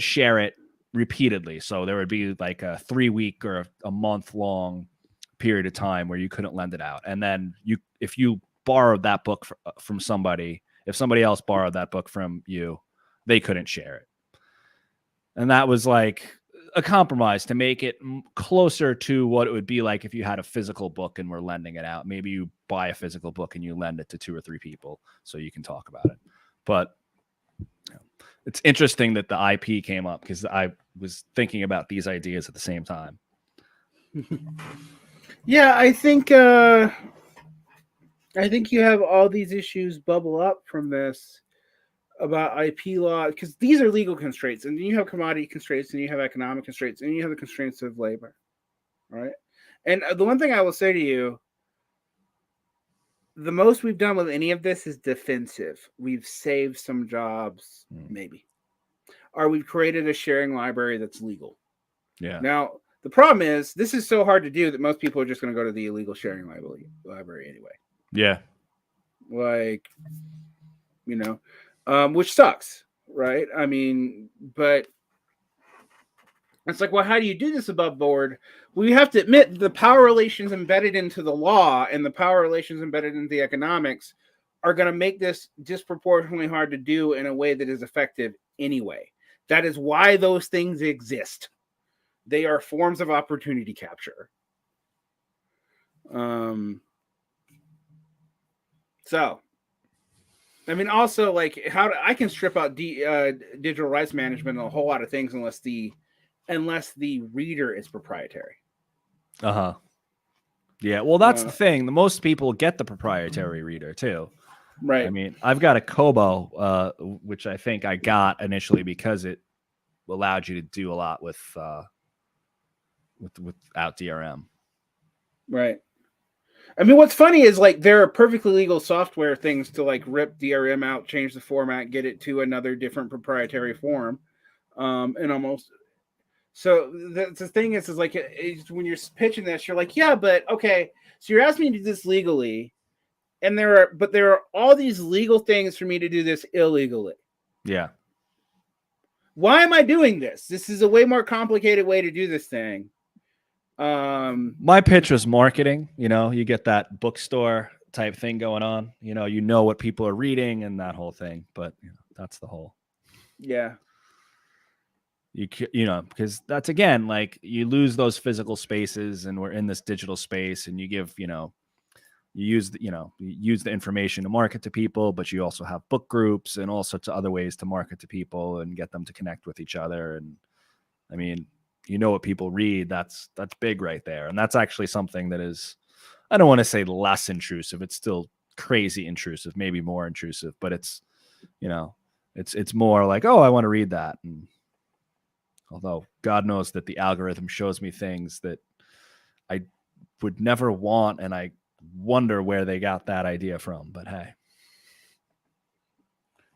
share it repeatedly. So there would be like a 3-week or a month-long period of time where you couldn't lend it out. And then if you borrowed that book from somebody, if somebody else borrowed that book from you, they couldn't share it. And that was like a compromise to make it closer to what it would be like if you had a physical book and were lending it out. Maybe you buy a physical book and you lend it to 2 or 3 people so you can talk about it. But it's interesting that the IP came up because I was thinking about these ideas at the same time. Yeah, I think you have all these issues bubble up from this about IP law, because these are legal constraints, and then you have commodity constraints, and you have economic constraints, and you have the constraints of labor, right? And the one thing I will say to you, the most we've done with any of this is defensive. We've saved some jobs, maybe. Or we've created a sharing library that's legal. Yeah. Now, the problem is this is so hard to do that most people are just going to go to the illegal sharing library anyway. Yeah. Like, you know, which sucks, right? I mean, but it's like, well, how do you do this above board? Well, you have to admit the power relations embedded into the law and the power relations embedded into the economics are going to make this disproportionately hard to do in a way that is effective anyway. That is why those things exist. They are forms of opportunity capture. So, I mean, also, like, I can strip out digital rights management and a whole lot of things unless the reader is proprietary. Yeah, well, that's the thing. The most people get the proprietary reader too. Right. I mean, I've got a Kobo, which I think I got initially because it allowed you to do a lot without DRM. Right. I mean, what's funny is, like, there are perfectly legal software things to, like, rip DRM out, change the format, get it to another different proprietary form, and almost. So the thing is like, when you're pitching this, you're like, yeah, but okay, so you're asking me to do this legally, and there are all these legal things for me to do this illegally. Yeah. Why am I doing this? This is a way more complicated way to do this thing. My pitch was marketing. You know, you get that bookstore type thing going on. You know what people are reading and that whole thing. But that's the whole. Yeah. You know, because that's, again, like, you lose those physical spaces, and we're in this digital space, and you give, you use the information to market to people, but you also have book groups and all sorts of other ways to market to people and get them to connect with each other. And I mean, what people read, that's big right there. And that's actually something that is, I don't want to say less intrusive. It's still crazy intrusive, maybe more intrusive, but it's, it's more like, oh, I want to read that. And although God knows that the algorithm shows me things that I would never want, and I wonder where they got that idea from. But hey.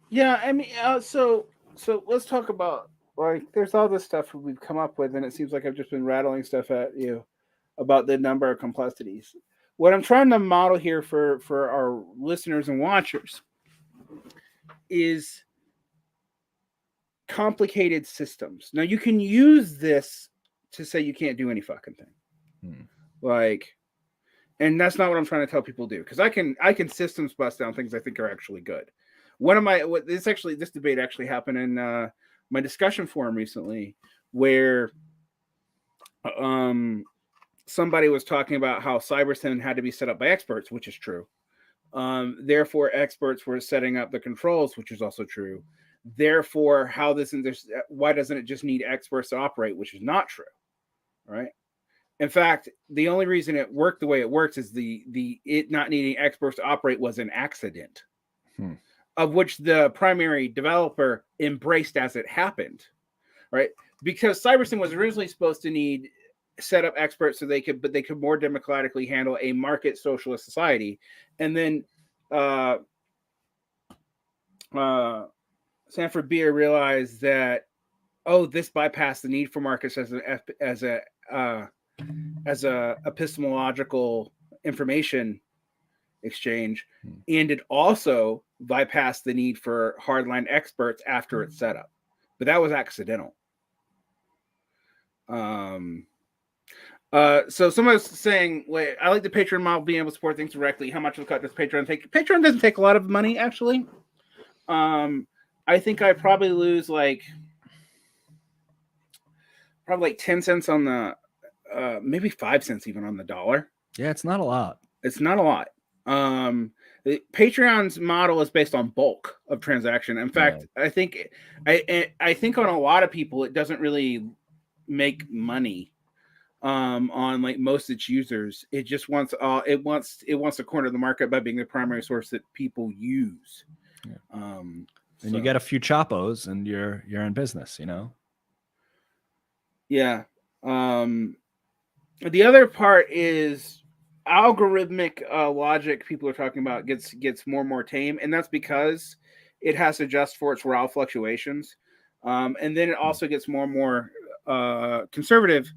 Yeah, I mean, so let's talk about, like, there's all this stuff we've come up with, and it seems like I've just been rattling stuff at you about the number of complexities. What I'm trying to model here for our listeners and watchers is complicated systems. Now, you can use this to say you can't do any fucking thing. Like, and that's not what I'm trying to tell people to do, because I can systems bust down things I think are actually good. This debate actually happened in my discussion forum recently, where somebody was talking about how Cybersyn had to be set up by experts, which is true. Therefore, experts were setting up the controls, which is also true. Therefore, why doesn't it just need experts to operate, which is not true, right? In fact, the only reason it worked the way it works is it not needing experts to operate was an accident, of which the primary developer embraced as it happened, right? Because Cybersyn was originally supposed to need set up experts so they could more democratically handle a market socialist society, and then Sanford Beer realized that, this bypassed the need for markets as a epistemological information exchange, and it also bypassed the need for hardline experts after it's set up. But that was accidental. So someone was saying, wait, I like the Patreon model, being able to support things directly. How much of a cut does Patreon take? Patreon doesn't take a lot of money, actually. I think I probably lose like 10 cents on the, maybe 5 cents even on the dollar. Yeah, it's not a lot. It's not a lot. The Patreon's model is based on bulk of transaction. In fact, I think on a lot of people, it doesn't really make money on like most of its users. It just wants it wants a corner of the market by being the primary source that people use. Yeah. And you get a few chapos and you're in business, Yeah. The other part is algorithmic logic people are talking about gets more and more tame, and that's because it has to adjust for its raw fluctuations, and then it also gets more and more conservative.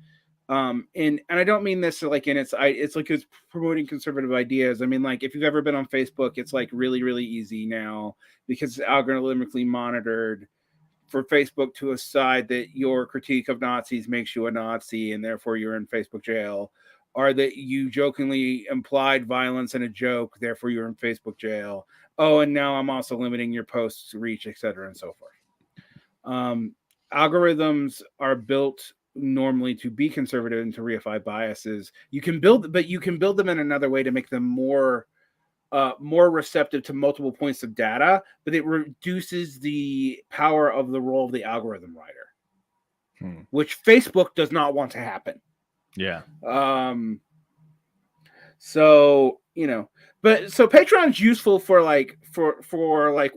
And I don't mean this like in it's like it's promoting conservative ideas. I mean, like, if you've ever been on Facebook, it's like really, really easy now because it's algorithmically monitored for Facebook to decide that your critique of Nazis makes you a Nazi and therefore you're in Facebook jail, or that you jokingly implied violence in a joke, therefore you're in Facebook jail. Oh, and now I'm also limiting your posts reach, etc., and so forth. Algorithms are built normally to be conservative and to reify biases. You can build them in another way to make them more receptive to multiple points of data, but it reduces the power of the role of the algorithm writer, which Facebook does not want to happen. Yeah. So, but so Patreon's useful for like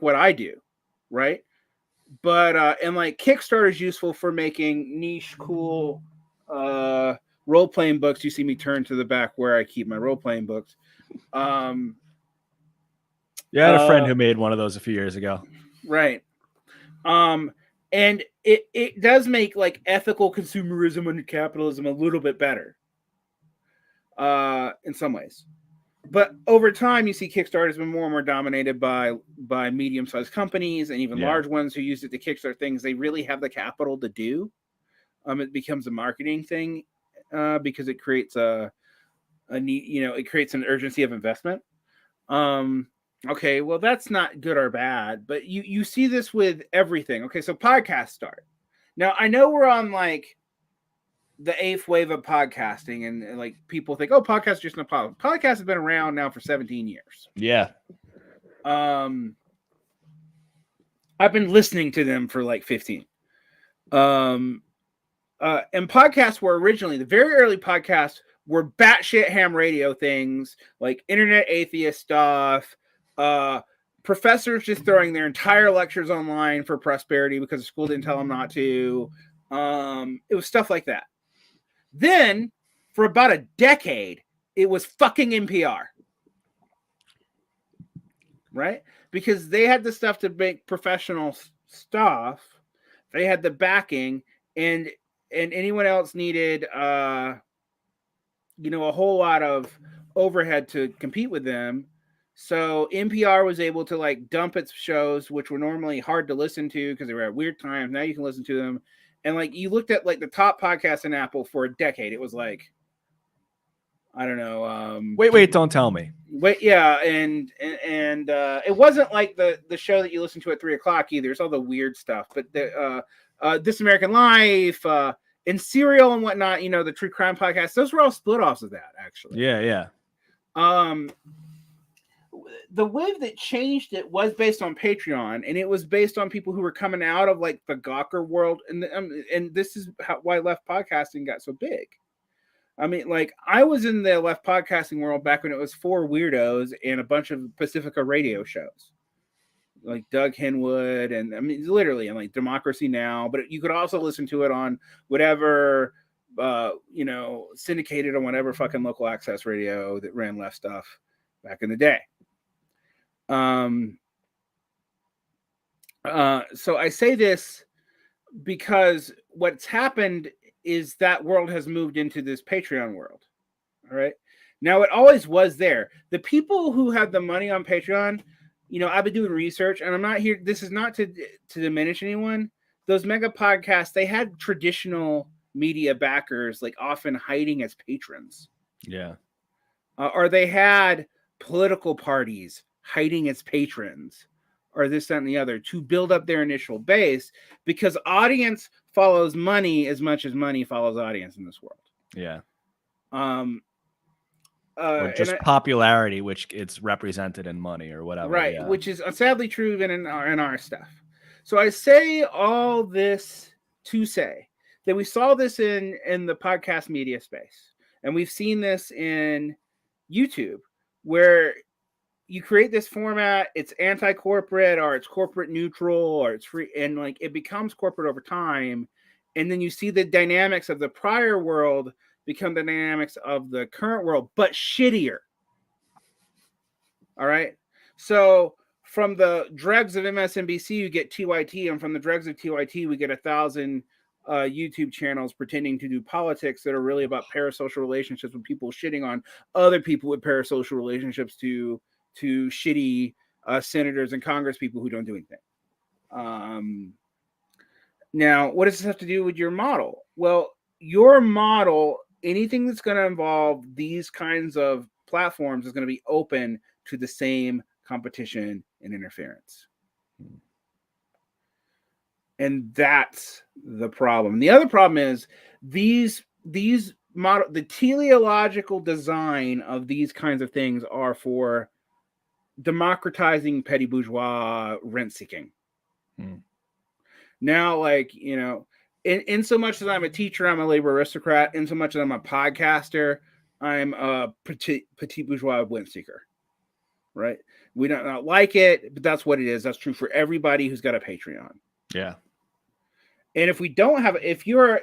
what I do, right? But and like Kickstarter's useful for making niche, cool role-playing books. You see me turn to the back where I keep my role-playing books. Yeah, I had a friend who made one of those a few years ago. Right. And it does make like ethical consumerism and capitalism a little bit better. In some ways. But over time, you see Kickstarter has been more and more dominated by medium-sized companies and even large ones who use it to kickstart things they really have the capital to do. It becomes a marketing thing because it creates a need, it creates an urgency of investment. Okay, well, that's not good or bad, but you see this with everything. Okay, so podcasts start. Now, I know we're on like the 8th wave of podcasting, and like people think, oh, podcasts are just no problem. Podcasts have been around now for 17 years. Yeah. I've been listening to them for like 15. And podcasts were originally, the very early podcasts were batshit ham radio things, like internet atheist stuff, professors just throwing their entire lectures online for prosperity because the school didn't tell them not to. It was stuff like that. Then, for about a decade, it was fucking NPR. Right? Because they had the stuff to make professional stuff. They had the backing, and anyone else needed, a whole lot of overhead to compete with them. So NPR was able to like dump its shows, which were normally hard to listen to because they were at weird times. Now you can listen to them. And like you looked at like the top podcasts in Apple for a decade, it was like, I don't know. Wait, don't tell me. Wait, yeah, and it wasn't like the show that you listen to at 3:00 either. It's all the weird stuff. But the This American Life, and Serial and whatnot, the true crime podcasts, those were all split offs of that, actually. Yeah. The wave that changed it was based on Patreon, and it was based on people who were coming out of like the Gawker world, and this is why left podcasting got so big. I mean, like, I was in the left podcasting world back when it was 4 weirdos and a bunch of Pacifica radio shows, like Doug Henwood, and I mean, literally, and like Democracy Now. But you could also listen to it on whatever, syndicated on whatever fucking local access radio that ran left stuff back in the day. So I say this because what's happened is that world has moved into this Patreon world. All right. Now it always was there. The people who have the money on Patreon, I've been doing research, and I'm not here. This is not to diminish anyone. Those mega podcasts, they had traditional media backers, like often hiding as patrons. Yeah. Or they had political parties hiding as patrons, or this, that, and the other, to build up their initial base, because audience follows money as much as money follows audience in this world. Yeah. Or just popularity, which it's represented in money or whatever. Right, yeah. Which is sadly true even in our stuff. So I say all this to say that we saw this in the podcast media space, and we've seen this in YouTube, where you create this format, it's anti-corporate, or it's corporate neutral, or it's free, and like it becomes corporate over time. And then you see the dynamics of the prior world become the dynamics of the current world, but shittier. All right. So from the dregs of MSNBC, you get TYT, and from the dregs of TYT, we get 1,000 YouTube channels pretending to do politics that are really about parasocial relationships with people shitting on other people with parasocial relationships to shitty senators and Congress people who don't do anything. Now, what does this have to do with your model? Well, your model, anything that's going to involve these kinds of platforms is going to be open to the same competition and interference. And that's the problem. The other problem is these model, the teleological design of these kinds of things are for democratizing petty bourgeois rent seeking. Now, like, you know, in so much as I'm a teacher, I'm a labor aristocrat. In so much as I'm a podcaster, I'm a petit bourgeois rent seeker. Right? We don't not like it, but that's what it is. That's true for everybody who's got a Patreon. Yeah. And if we don't have, if you're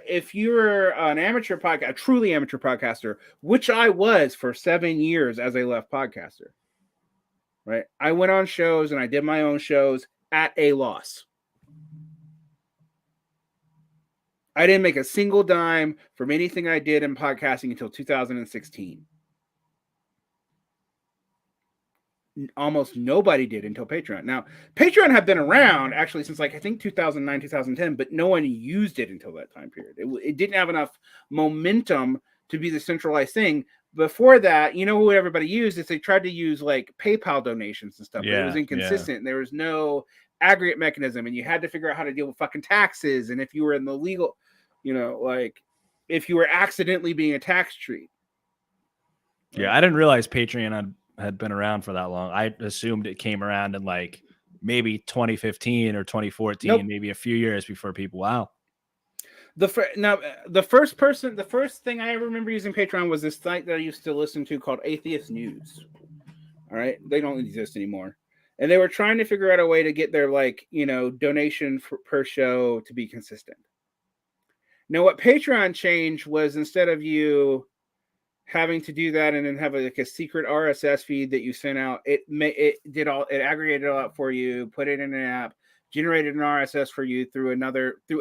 an amateur podcast, a truly amateur podcaster, which I was for 7 years as a left podcaster, right? I went on shows and I did my own shows at a loss. I didn't make a single dime from anything I did in podcasting until 2016. Almost nobody did until Patreon. Now, Patreon had been around actually since like I think 2009, 2010, but no one used it until that time period. It didn't have enough momentum to be the centralized thing. Before that, you know who everybody used is they tried to use like PayPal donations and stuff. But it was inconsistent. And there was no aggregate mechanism, and you had to figure out how to deal with fucking taxes. And if you were in the legal, you know, like if you were accidentally being a tax treat. Yeah, I didn't realize Patreon had been around for that long. I assumed it came around in like maybe 2015 or 2014, Nope. Maybe a few years before people. Wow. The first thing I ever remember using Patreon was this site that I used to listen to called Atheist News. All right, they don't exist anymore, and they were trying to figure out a way to get their like donation per show to be consistent. Now, what Patreon changed was instead of you having to do that and then have a secret RSS feed that you sent out, it aggregated it all out for you, put it in an app, generated an RSS for you through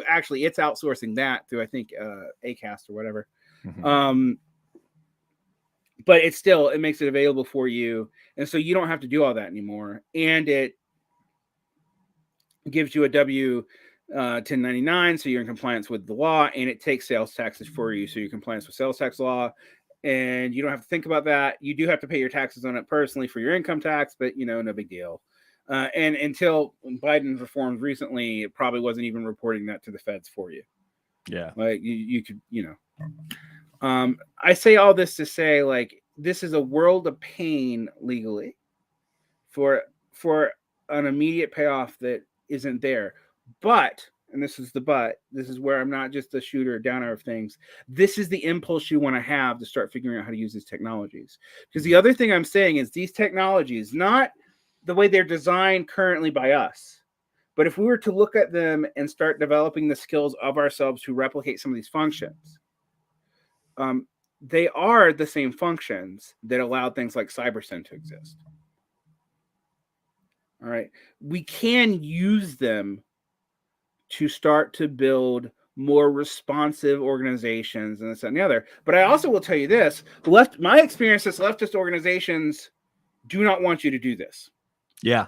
actually it's outsourcing that through I think Acast or whatever. Mm-hmm. But it makes it available for you, and so you don't have to do all that anymore, and it gives you a W-1099, so you're in compliance with the law, and it takes sales taxes for you, so you're in compliance with sales tax law. And you don't have to think about that. You do have to pay your taxes on it personally for your income tax, but no big deal. And until Biden reformed recently, it probably wasn't even reporting that to the feds for you. Yeah, like you could, I say all this to say, like, this is a world of pain legally for an immediate payoff that isn't there. But, and this is where I'm not just a shooter downer of things. This is the impulse you want to have to start figuring out how to use these technologies. Because the other thing I'm saying is these technologies, not the way they're designed currently by us, but if we were to look at them and start developing the skills of ourselves to replicate some of these functions, they are the same functions that allowed things like Cybersyn to exist. All right. We can use them to start to build more responsive organizations and this and the other. But I also will tell you this, my experience is leftist organizations do not want you to do this. Yeah.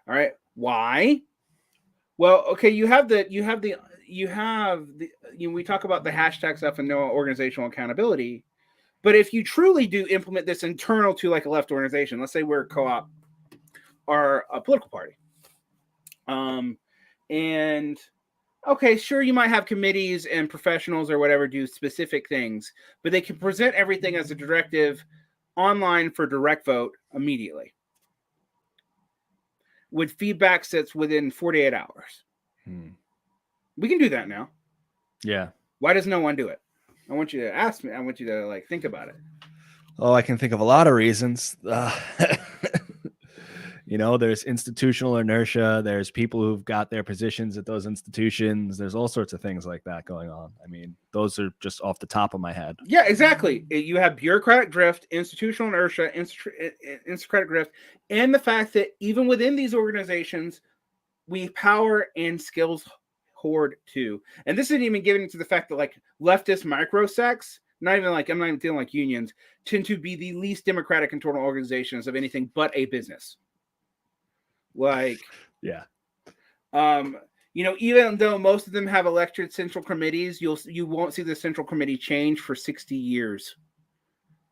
All right. Why? Well, okay, we talk about the hashtag stuff and no organizational accountability. But if you truly do implement this internal to like a left organization, let's say we're a co-op or a political party. And okay, sure, you might have committees and professionals or whatever do specific things, but they can present everything as a directive online for direct vote immediately with feedback sets within 48 hours. We can do that now. Yeah. Why does no one do it? I want you to ask me. I want you to like think about it. Oh, I can think of a lot of reasons. You know, there's institutional inertia. There's people who've got their positions at those institutions. There's all sorts of things like that going on. I mean, those are just off the top of my head. Yeah, exactly. You have bureaucratic drift, institutional inertia, instacratic drift, and the fact that even within these organizations, we power and skills hoard too. And this isn't even getting into the fact that like leftist microsects, I'm not even feeling like unions, tend to be the least democratic internal organizations of anything but a business. Like, yeah. You know, even though most of them have elected central committees, you won't see the central committee change for 60 years,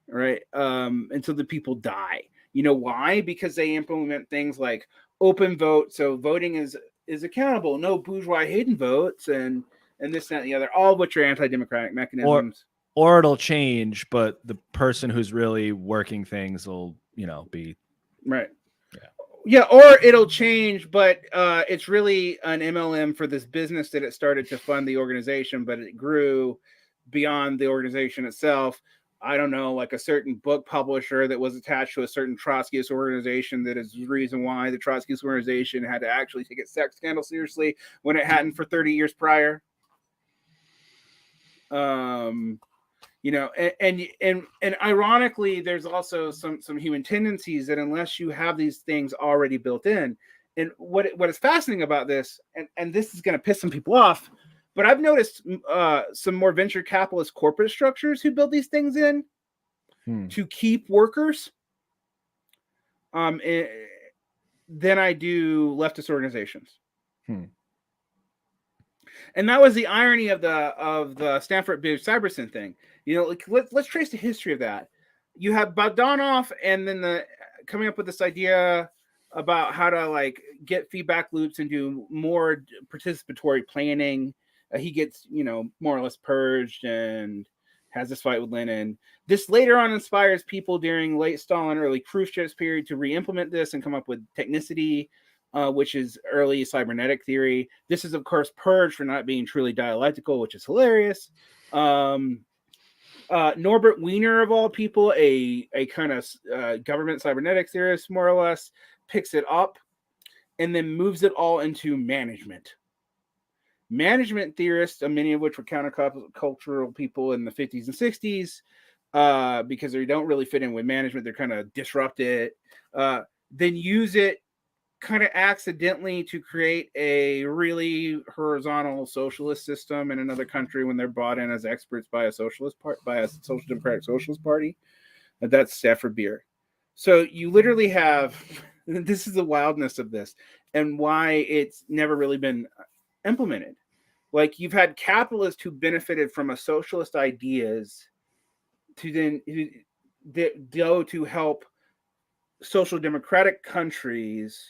right? Until the people die. You know why? Because they implement things like open vote, so voting is accountable, no bourgeois hidden votes, and this, that, and the other, all of which are anti-democratic mechanisms. Or it'll change, but the person who's really working things will, you know, be right. Yeah, or it'll change, but it's really an MLM for this business that it started to fund the organization, but it grew beyond the organization itself. I don't know, like a certain book publisher that was attached to a certain Trotskyist organization that is the reason why the Trotskyist organization had to actually take its sex scandal seriously when it hadn't for 30 years prior. You know, and ironically, there's also some human tendencies that unless you have these things already built in, and what is fascinating about this, and this is going to piss some people off, but I've noticed some more venture capitalist corporate structures who build these things in to keep workers, than I do leftist organizations. And that was the irony of the Stanford Cybersyn thing. You know, like let's trace the history of that. You have Bogdanov, and then coming up with this idea about how to like get feedback loops and do more participatory planning. He gets, you know, more or less purged and has this fight with Lenin. This later on inspires people during late Stalin, early Khrushchev's period to re-implement this and come up with technicity, which is early cybernetic theory. This is, of course, purged for not being truly dialectical, which is hilarious. Norbert Wiener, of all people, a kind of government cybernetics theorist, more or less, picks it up and then moves it all into management. Management theorists, many of which were countercultural people in the 50s and 60s, because they don't really fit in with management, they're kind of disrupt it, then use it kind of accidentally to create a really horizontal socialist system in another country when they're brought in as experts by a social democratic socialist party. That's Stafford Beer. So you literally have, this is the wildness of this and why it's never really been implemented. Like you've had capitalists who benefited from a socialist ideas to then go to help social democratic countries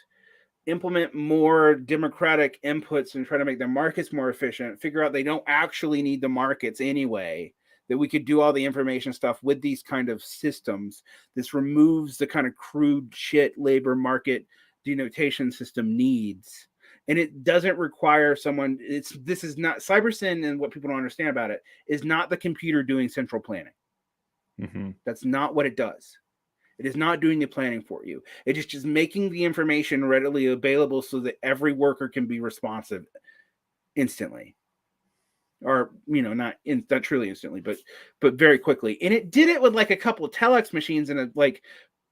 implement more democratic inputs and try to make their markets more efficient, figure out they don't actually need the markets anyway, that we could do all the information stuff with these kind of systems. This removes the kind of crude shit labor market denotation system needs. And it doesn't require someone, this is not, Cybersyn, and what people don't understand about it, is not the computer doing central planning. That's not what it does. It is not doing the planning for you. It is just making the information readily available so that every worker can be responsive instantly. Or, you know, not truly instantly, but very quickly. And it did it with like a couple of telex machines and a like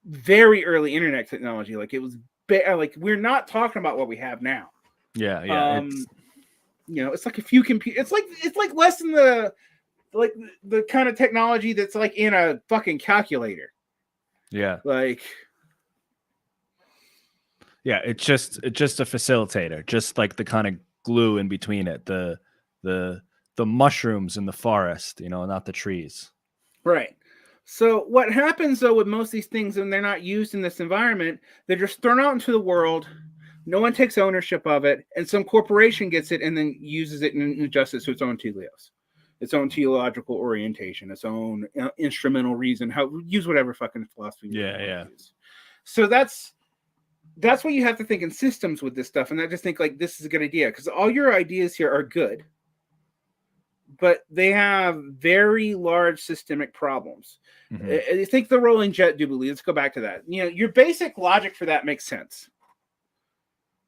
very early internet technology. Like it was like we're not talking about what we have now. Yeah. You know, it's like a few computers. It's like less than the kind of technology that's like in a fucking calculator. Yeah. Like, yeah, it's just a facilitator, just like the kind of glue in between it, the mushrooms in the forest, you know, not the trees. Right. So what happens though with most of these things when they're not used in this environment, they're just thrown out into the world. No one takes ownership of it, and some corporation gets it and then uses it and adjusts it to its own teleos. Its own teleological orientation, its own instrumental reason, use whatever fucking philosophy. Yeah. So that's what you have to think in systems with this stuff. And I just think like, this is a good idea because all your ideas here are good, but they have very large systemic problems. I think the rolling jet doobly, let's go back to that. You know, your basic logic for that makes sense.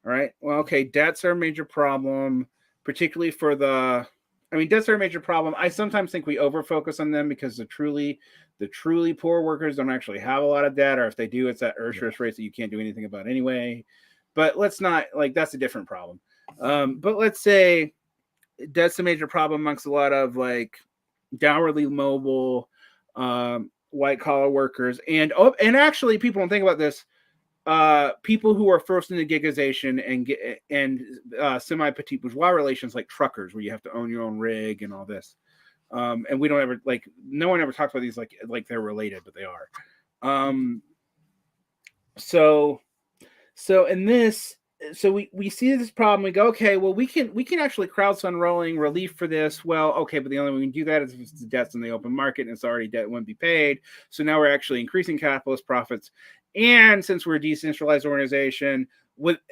All right. Well, okay, debts are a major problem, particularly for debts are a major problem. I sometimes think we overfocus on them because the truly poor workers don't actually have a lot of debt, or if they do, it's at interest rates that you can't do anything about anyway. But let's not, like, that's a different problem. But let's say debt's a major problem amongst a lot of like downwardly mobile white collar workers, and actually people don't think about this. People who are forced into gigization and semi-petit bourgeois relations, like truckers, where you have to own your own rig and all this. And we don't ever, like, no one ever talks about these like they're related, but they are. So we see this problem. We go, okay, well, we can actually crowdfund rolling relief for this. Well, okay, but the only way we can do that is if it's the debts in the open market, and it's already debt wouldn't be paid. So now we're actually increasing capitalist profits. And since we're a decentralized organization,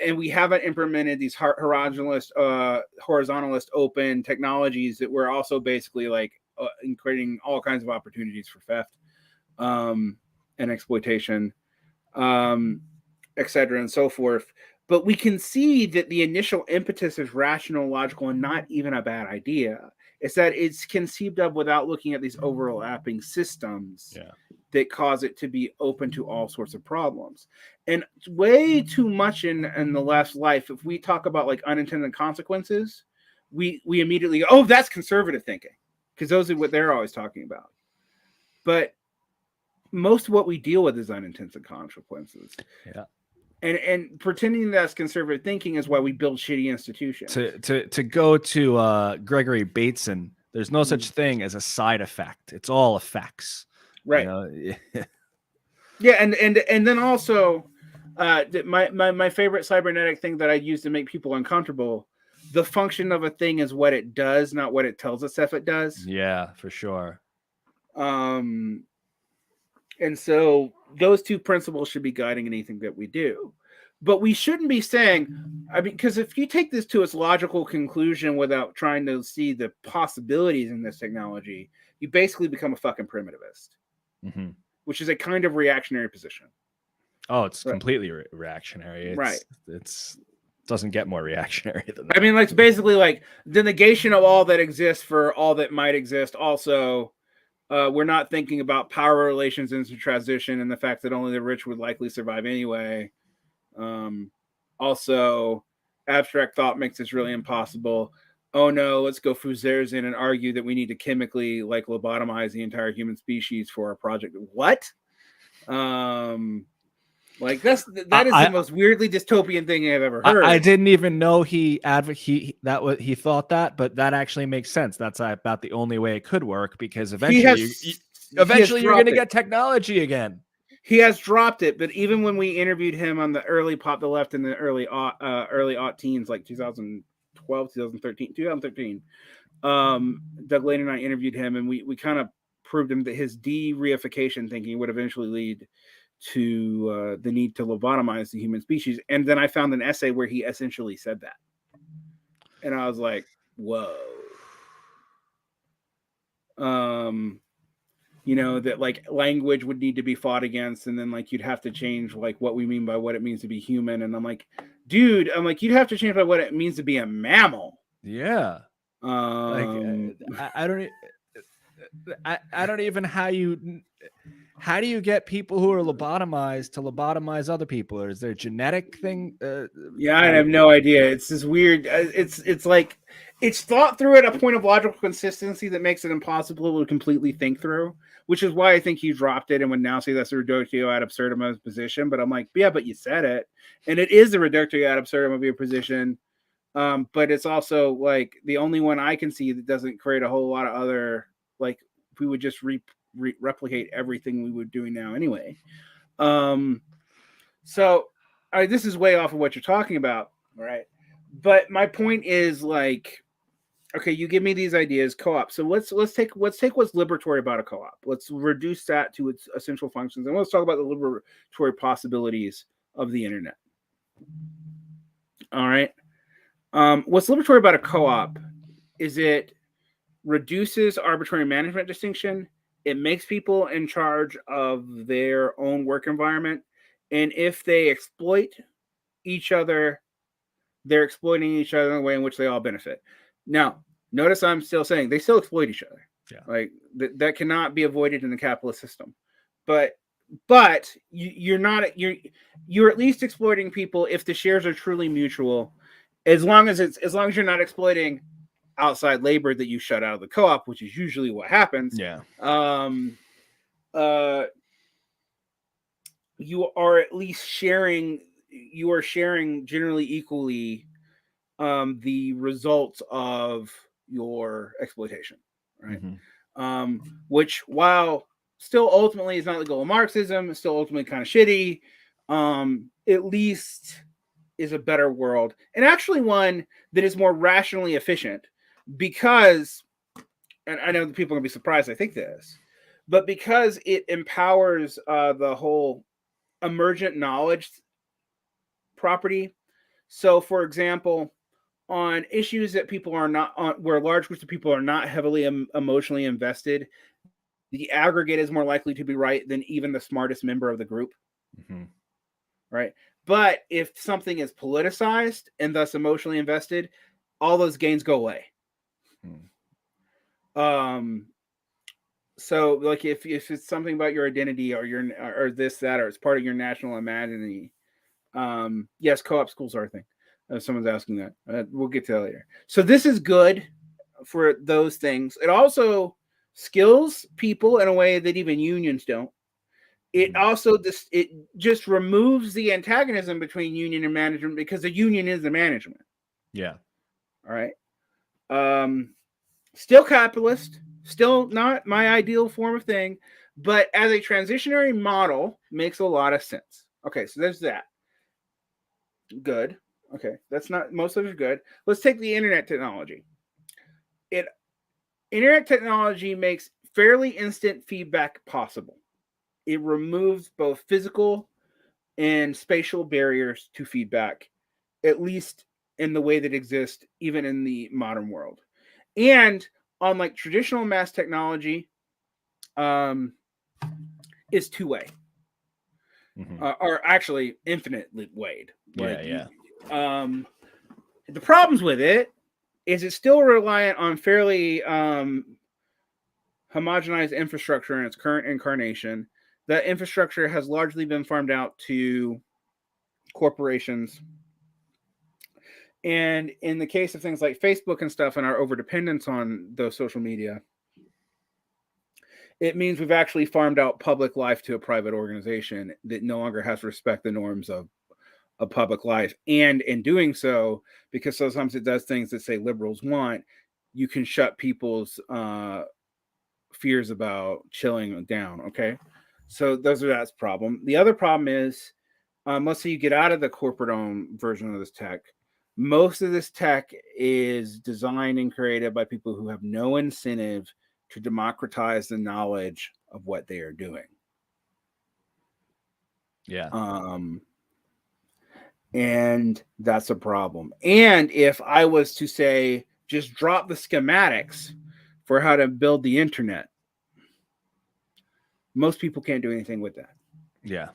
and we haven't implemented these horizontalist open technologies, that we're also basically like creating all kinds of opportunities for theft and exploitation, etc. and so forth. But we can see that the initial impetus is rational, logical, and not even a bad idea. It's that it's conceived of without looking at these overlapping systems that cause it to be open to all sorts of problems. And way too much in the left's life, if we talk about like unintended consequences, we immediately go, oh, that's conservative thinking, because those are what they're always talking about. But most of what we deal with is unintended consequences. Yeah. And pretending that's conservative thinking is why we build shitty institutions. To go to Gregory Bateson, there's no such thing as a side effect. It's all effects. Right. You know? Yeah, and then also my favorite cybernetic thing that I use to make people uncomfortable, the function of a thing is what it does, not what it tells us if it does. Yeah, for sure. And so those two principles should be guiding anything that we do. But we shouldn't be saying, because if you take this to its logical conclusion without trying to see the possibilities in this technology, you basically become a fucking primitivist, which is a kind of reactionary position. Oh, it's completely reactionary. It doesn't get more reactionary than that. I mean, like, basically like the negation of all that exists for all that might exist. Also, we're not thinking about power relations into transition and the fact that only the rich would likely survive anyway. Also, abstract thought makes this really impossible. Oh no, let's go Fuserzin and argue that we need to chemically like lobotomize the entire human species for our project. What? Like that is the most weirdly dystopian thing I've ever heard. I didn't even know he thought that, but that actually makes sense. That's about the only way it could work, because eventually you're going to get technology again. He has dropped it, but even when we interviewed him on the early Pop the Left in the early aught teens, like 2012, 2013, Doug Lane and I interviewed him, and we kind of proved him that his de-reification thinking would eventually lead to the need to lobotomize the human species. And then I found an essay where he essentially said that. And I was like, whoa. You know, that like language would need to be fought against, and then like you'd have to change like what we mean by what it means to be human. And I'm like, dude, you'd have to change by what it means to be a mammal. Yeah. I don't even how do you get people who are lobotomized to lobotomize other people? Or is there a genetic thing? Yeah, I have no idea. It's this weird. It's like it's thought through at a point of logical consistency that makes it impossible to completely think through. Which is why I think he dropped it and would now say that's a reductio ad absurdum of his position. But I'm like, yeah, but you said it, and it is a reductio ad absurdum of your position. But it's also like the only one I can see that doesn't create a whole lot of other, like, if we would just replicate everything we were doing now anyway. So this is way off of what you're talking about, right? But my point is, like, okay, you give me these ideas, co-op. So let's take what's liberatory about a co-op. Let's reduce that to its essential functions, and let's talk about the liberatory possibilities of the internet. All right. What's liberatory about a co-op is it reduces arbitrary management distinction. It makes people in charge of their own work environment. And if they exploit each other they're exploiting each other in a way in which they all benefit. Now, notice I'm still saying they still exploit each other. Yeah. Like that cannot be avoided in the capitalist system. But you're at least exploiting people if the shares are truly mutual, as long as you're not exploiting outside labor that you shut out of the co-op, which is usually what happens. Yeah. You are at least sharing. You are sharing generally equally the results of your exploitation, right? Which, while still ultimately is not the goal of Marxism, it's still ultimately kind of shitty, at least is a better world, and actually one that is more rationally efficient, because, and I know that people are going to be surprised I think this, but because it empowers the whole emergent knowledge property. So, for example, on issues that people are not on, where large groups of people are not heavily emotionally invested, the aggregate is more likely to be right than even the smartest member of the group. Right. But if something is politicized and thus emotionally invested, all those gains go away. So, like, if it's something about your identity or or this, that, or it's part of your national imaginary, yes, co-op schools are a thing. Someone's asking that. We'll get to that later. So this is good for those things. It also skills people in a way that even unions don't. It also just removes the antagonism between union and management, because the union is the management. Yeah. All right. Still capitalist, still not my ideal form of thing, but as a transitionary model makes a lot of sense. Okay, so there's that. Good. Okay, that's not, most of it is good. Let's take the internet technology. Internet technology makes fairly instant feedback possible. It removes both physical and spatial barriers to feedback, at least in the way that exists even in the modern world. And unlike traditional mass technology, is two-way. Or actually infinitely weighed. Yeah. The problems with it is it's still reliant on fairly homogenized infrastructure in its current incarnation. That infrastructure has largely been farmed out to corporations. And in the case of things like Facebook and stuff and our overdependence on those social media, it means we've actually farmed out public life to a private organization that no longer has to respect the norms of public life. And in doing so, because sometimes it does things that say liberals want, you can shut people's fears about chilling down. Okay. So that's the problem. The other problem is, let's say you get out of the corporate-owned version of this tech. Most of this tech is designed and created by people who have no incentive to democratize the knowledge of what they are doing. Yeah. And that's a problem. And if I was to say, just drop the schematics for how to build the internet, most people can't do anything with that. Yeah.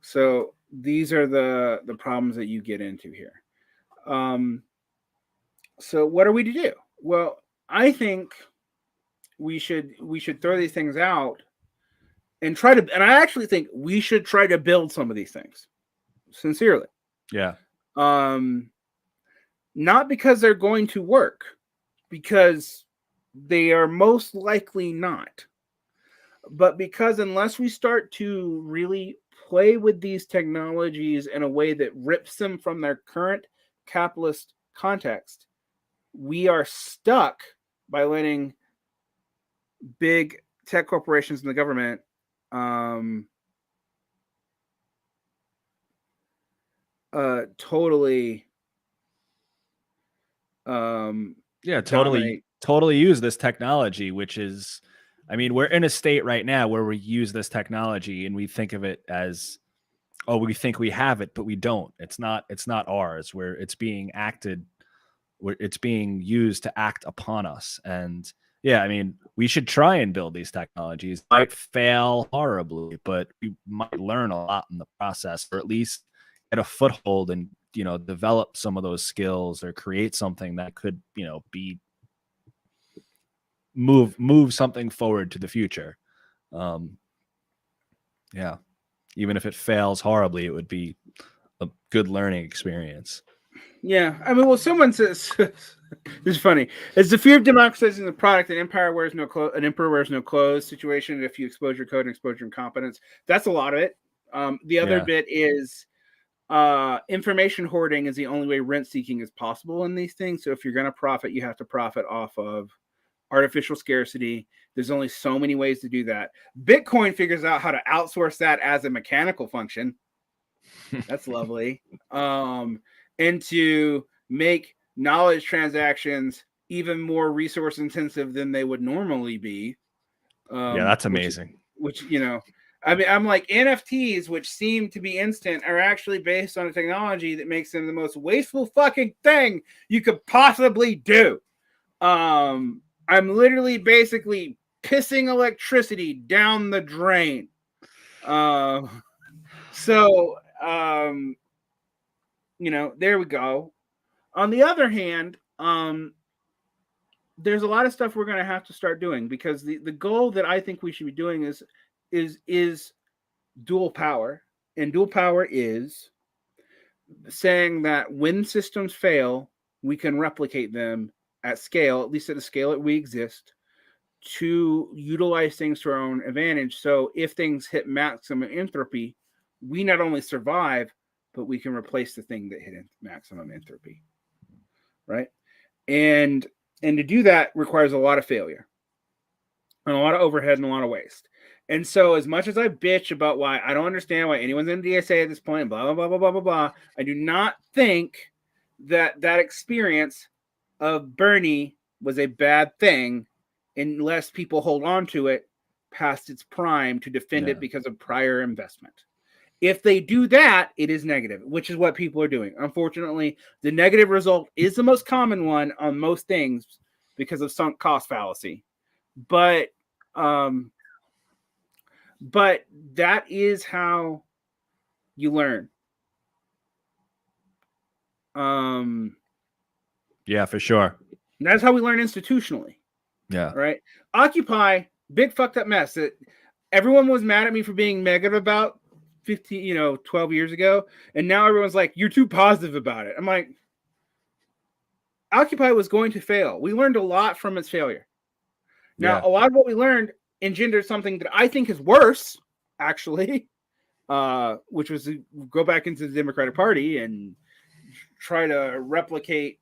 So these are the problems that you get into here. So what are we to do? Well, I think we should throw these things out and and I actually think we should try to build some of these things. Sincerely. Yeah. Not because they're going to work, because they are most likely not, but because unless we start to really play with these technologies in a way that rips them from their current capitalist context, we are stuck by letting big tech corporations and the government totally totally use this technology, which is, I mean, we're in a state right now where we use this technology and we think of it as, oh, we think we have it, but we don't. It's not ours. Where it's being used to act upon us. And yeah, I mean, we should try and build these technologies. Might fail horribly, but we might learn a lot in the process, or at least get a foothold and, develop some of those skills or create something that could, be move something forward to the future. Yeah. Even if it fails horribly, it would be a good learning experience. Yeah. I mean, well, someone says, this is funny. It's the fear of democratizing the product, an emperor wears no clothes situation. If you expose your code and expose your incompetence, that's a lot of it. The other bit is information hoarding is the only way rent seeking is possible in these things. So if you're going to profit, you have to profit off of artificial scarcity. There's only so many ways to do that. Bitcoin figures out how to outsource that as a mechanical function. That's lovely. And to make knowledge transactions even more resource intensive than they would normally be. Yeah, that's amazing. Which I mean, I'm like, NFTs, which seem to be instant, are actually based on a technology that makes them the most wasteful fucking thing you could possibly do. I'm literally basically pissing electricity down the drain. There we go. On the other hand, there's a lot of stuff we're going to have to start doing, because the goal that I think we should be doing is dual power. And dual power is saying that when systems fail, we can replicate them at scale, at least at a scale that we exist, to utilize things to our own advantage. So if things hit maximum entropy, we not only survive, but we can replace the thing that hit maximum entropy. Right? And to do that requires a lot of failure and a lot of overhead and a lot of waste. And so as much as I bitch about why I don't understand why anyone's in DSA at this point, blah, blah, blah, blah, blah, blah, blah, I do not think that experience of Bernie was a bad thing unless people hold on to it past its prime to defend it because of prior investment. If they do that, it is negative, which is what people are doing. Unfortunately, the negative result is the most common one on most things because of sunk cost fallacy. But that is how you learn. Yeah, for sure. That's how we learn institutionally. Yeah. Right. Occupy, big fucked up mess that everyone was mad at me for being negative about 12 years ago. And now everyone's like, you're too positive about it. I'm like, Occupy was going to fail. We learned a lot from its failure. Now, a lot of what we learned engendered something that I think is worse, actually, which was to go back into the Democratic Party and try to replicate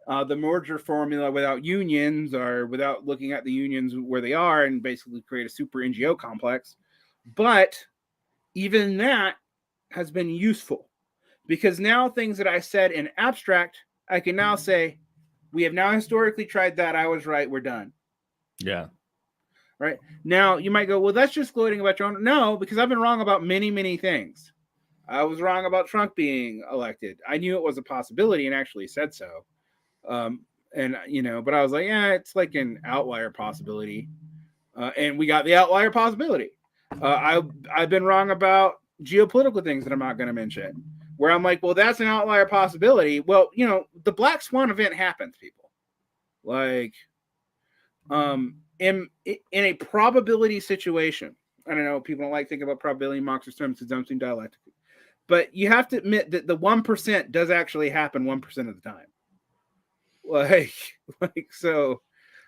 the merger formula without unions or without looking at the unions where they are and basically create a super NGO complex. But even that has been useful, because now things that I said in abstract, I can now say, we have now historically tried that. I was right. We're done. Yeah. Right. Now you might go, well, that's just gloating about your own. No, because I've been wrong about many, many things. I was wrong about Trump being elected. I knew it was a possibility and actually said so. But I was like, yeah, it's like an outlier possibility. And we got the outlier possibility. I've been wrong about geopolitical things that I'm not going to mention, where I'm like, well, that's an outlier possibility. Well, the Black Swan event happens, people. Like, in a probability situation, I don't know, people don't like thinking about probability in Marxist terms because I'm seeing dialectic, but you have to admit that the 1% does actually happen 1% of the time. Like so.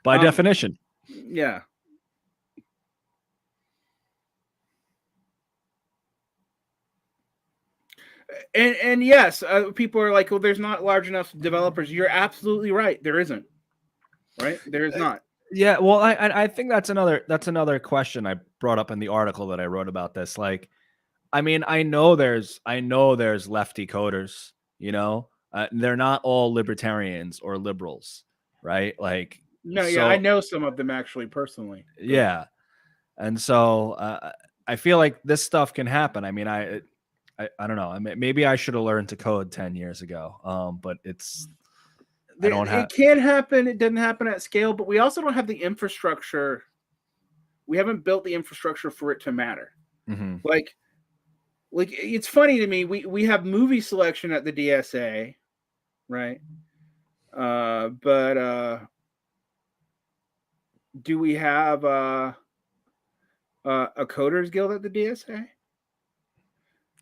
By definition. Yeah. And yes, people are like, well, there's not large enough developers. You're absolutely right. There isn't. Right? There is not. Yeah, well, I think that's another question I brought up in the article that I wrote about this. Like, I mean, I know there's lefty coders, they're not all libertarians or liberals, right? Like, no, yeah, I know some of them actually personally. Yeah, and so I feel like this stuff can happen. I mean, I don't know. I mean, maybe I should have learned to code 10 years ago, but it's. It can happen. It doesn't happen at scale, but we also don't have the infrastructure. We haven't built the infrastructure for it to matter. Like, like it's funny to me. We have movie selection at the DSA, right? But do we have a coders guild at the DSA?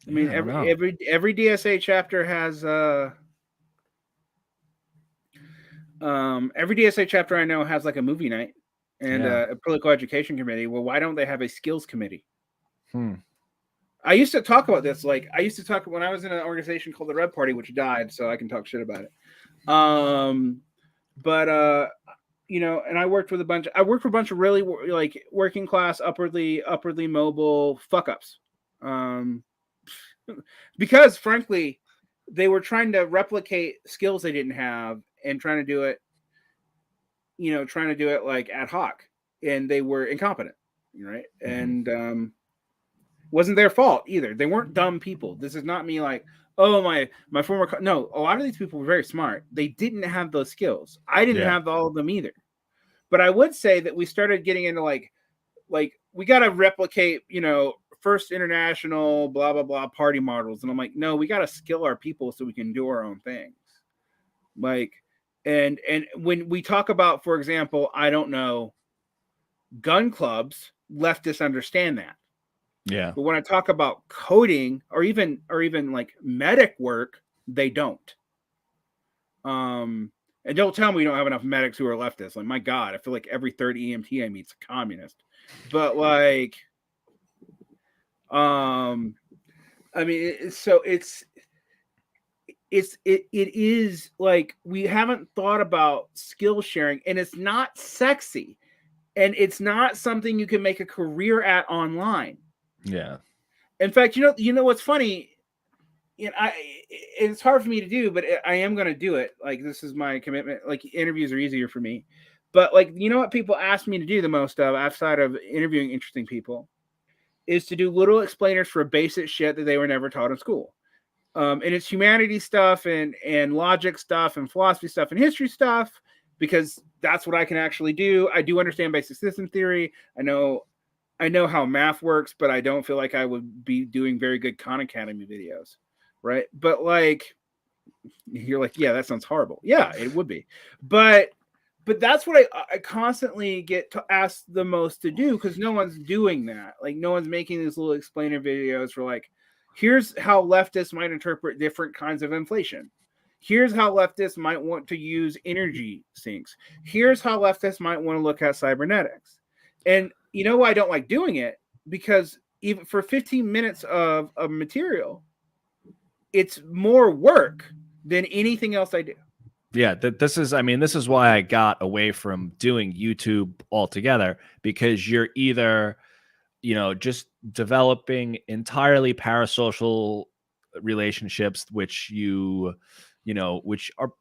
I mean, every DSA chapter has every DSA chapter I know has like a movie night and a political education committee. Well, why don't they have a skills committee? I used to talk about this. Like I used to talk when I was in an organization called the Red Party, which died, so I can talk shit about it. But you know, and I worked for a bunch of really like working class, upwardly mobile fuck ups. Because frankly, they were trying to replicate skills they didn't have and trying to do it like ad hoc, and they were incompetent, right? And wasn't their fault either. They weren't dumb people. This is not me like, oh, my former no, a lot of these people were very smart. They didn't have those skills. I didn't have all of them either. But I would say that we started getting into like we got to replicate, you know, First International blah blah blah party models, and I'm like, no, we got to skill our people so we can do our own things. Like, and when we talk about, for example, I don't know, gun clubs, leftists understand that. Yeah. But when I talk about coding or even like medic work, they don't. And don't tell me we don't have enough medics who are leftists. Like, my God, I feel like every third EMT I meet's a communist. But like, I mean, it is like we haven't thought about skill sharing, and it's not sexy, and it's not something you can make a career at online. Yeah. In fact, you know what's funny? You know, it's hard for me to do, but I am going to do it. Like, this is my commitment. Like, interviews are easier for me. But like, you know what people ask me to do the most of, outside of interviewing interesting people, is to do little explainers for basic shit that they were never taught in school. And it's humanities stuff and logic stuff and philosophy stuff and history stuff, because that's what I can actually do. I do understand basic system theory. I know how math works, but I don't feel like I would be doing very good Khan Academy videos, right? But like, you're like, yeah, that sounds horrible. Yeah, it would be. But that's what I constantly get asked the most to do, because no one's doing that. Like, no one's making these little explainer videos for like, here's how leftists might interpret different kinds of inflation. Here's how leftists might want to use energy sinks. Here's how leftists might want to look at cybernetics. And you know why I don't like doing it? Because even for 15 minutes of material, it's more work than anything else I do. Yeah, this is why I got away from doing YouTube altogether, because you're either, you know, just developing entirely parasocial relationships, which which are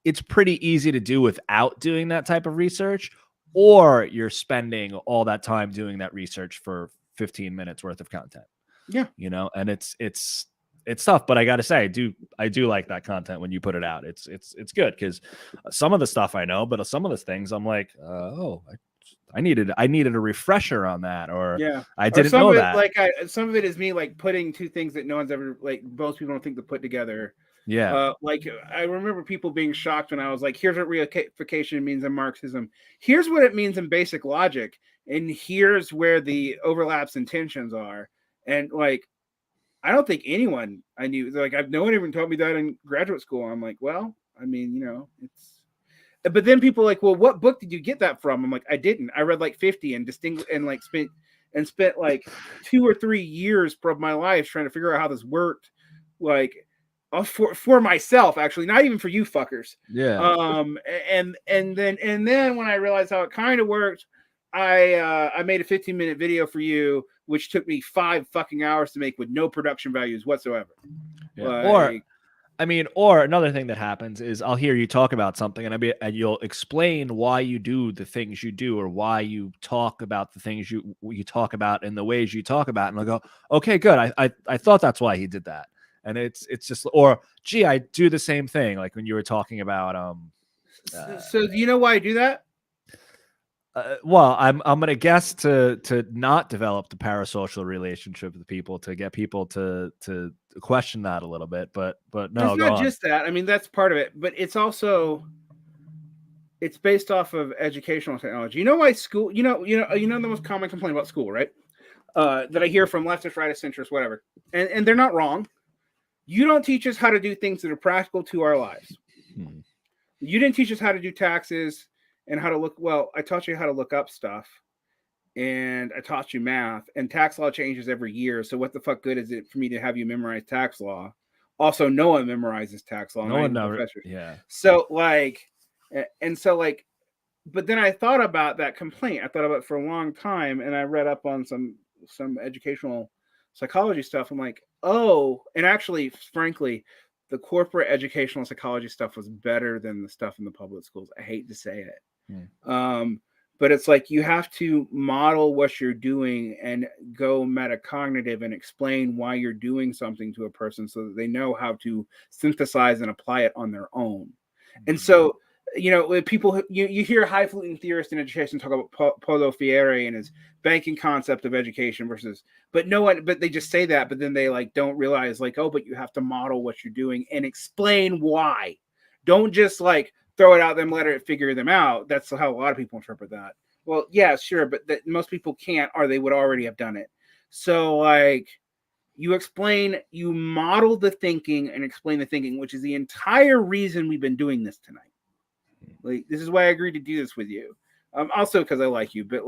it's pretty easy to do without doing that type of research, or you're spending all that time doing that research for 15 minutes worth of content. Yeah. You know, and it's tough, but I got to say, I do like that content when you put it out. It's good, because some of the stuff I know, but some of the things I'm like, I needed a refresher on that, or I didn't know that. Like some of it is me like putting two things that no one's ever, like, most people don't think to put together. Yeah. Like I remember people being shocked when I was like, here's what reification means in Marxism. Here's what it means in basic logic. And here's where the overlaps and tensions are. And like, I don't think anyone I knew, like, no one even taught me that in graduate school. I'm like, well, I mean, you know, but then people are like, well, what book did you get that from? I'm like, I didn't. I read like 50 and spent like 2 or 3 years of my life trying to figure out how this worked. Like, for myself, actually, not even for you fuckers. Yeah. And then when I realized how it kind of worked, I made a 15-minute video for you, which took me 5 fucking hours to make with no production values whatsoever. Yeah. Or another thing that happens is I'll hear you talk about something, and you'll explain why you do the things you do, or why you talk about the things you talk about in the ways you talk about, and I'll go, okay, good. I thought that's why he did that. And it's just, or gee, I do the same thing. Like when you were talking about so do you know why I do that? Well, I'm gonna guess to not develop the parasocial relationship with people, to get people to question that a little bit, but no, It's go not on. just that. I mean, that's part of it, but it's also it's based off of educational technology. You know why school? You know the most common complaint about school, right? That I hear from leftists, rightists, centrists, whatever, and they're not wrong. You don't teach us how to do things that are practical to our lives. You didn't teach us how to do taxes and how to look. Well, I taught you how to look up stuff, and I taught you math. And tax law changes every year. So what the fuck good is it for me to have you memorize tax law? Also, no one memorizes tax law. No one knows. Professors. Yeah. So but then I thought about that complaint. I thought about it for a long time, and I read up on some educational psychology stuff. I'm like, oh, and actually, frankly, the corporate educational psychology stuff was better than the stuff in the public schools. I hate to say it. But it's like you have to model what you're doing and go metacognitive and explain why you're doing something to a person so that they know how to synthesize and apply it on their own. And so, people, you hear highfalutin theorists in education talk about Paulo Freire and his banking concept of education but they just say that, but then they don't realize but you have to model what you're doing and explain why. Don't just throw it out them, let it figure them out. That's how a lot of people interpret that. Well, yeah, sure, but most people can't, or they would already have done it. So you model the thinking and explain the thinking, which is the entire reason we've been doing this tonight. This is why I agreed to do this with you. Also because I like you, but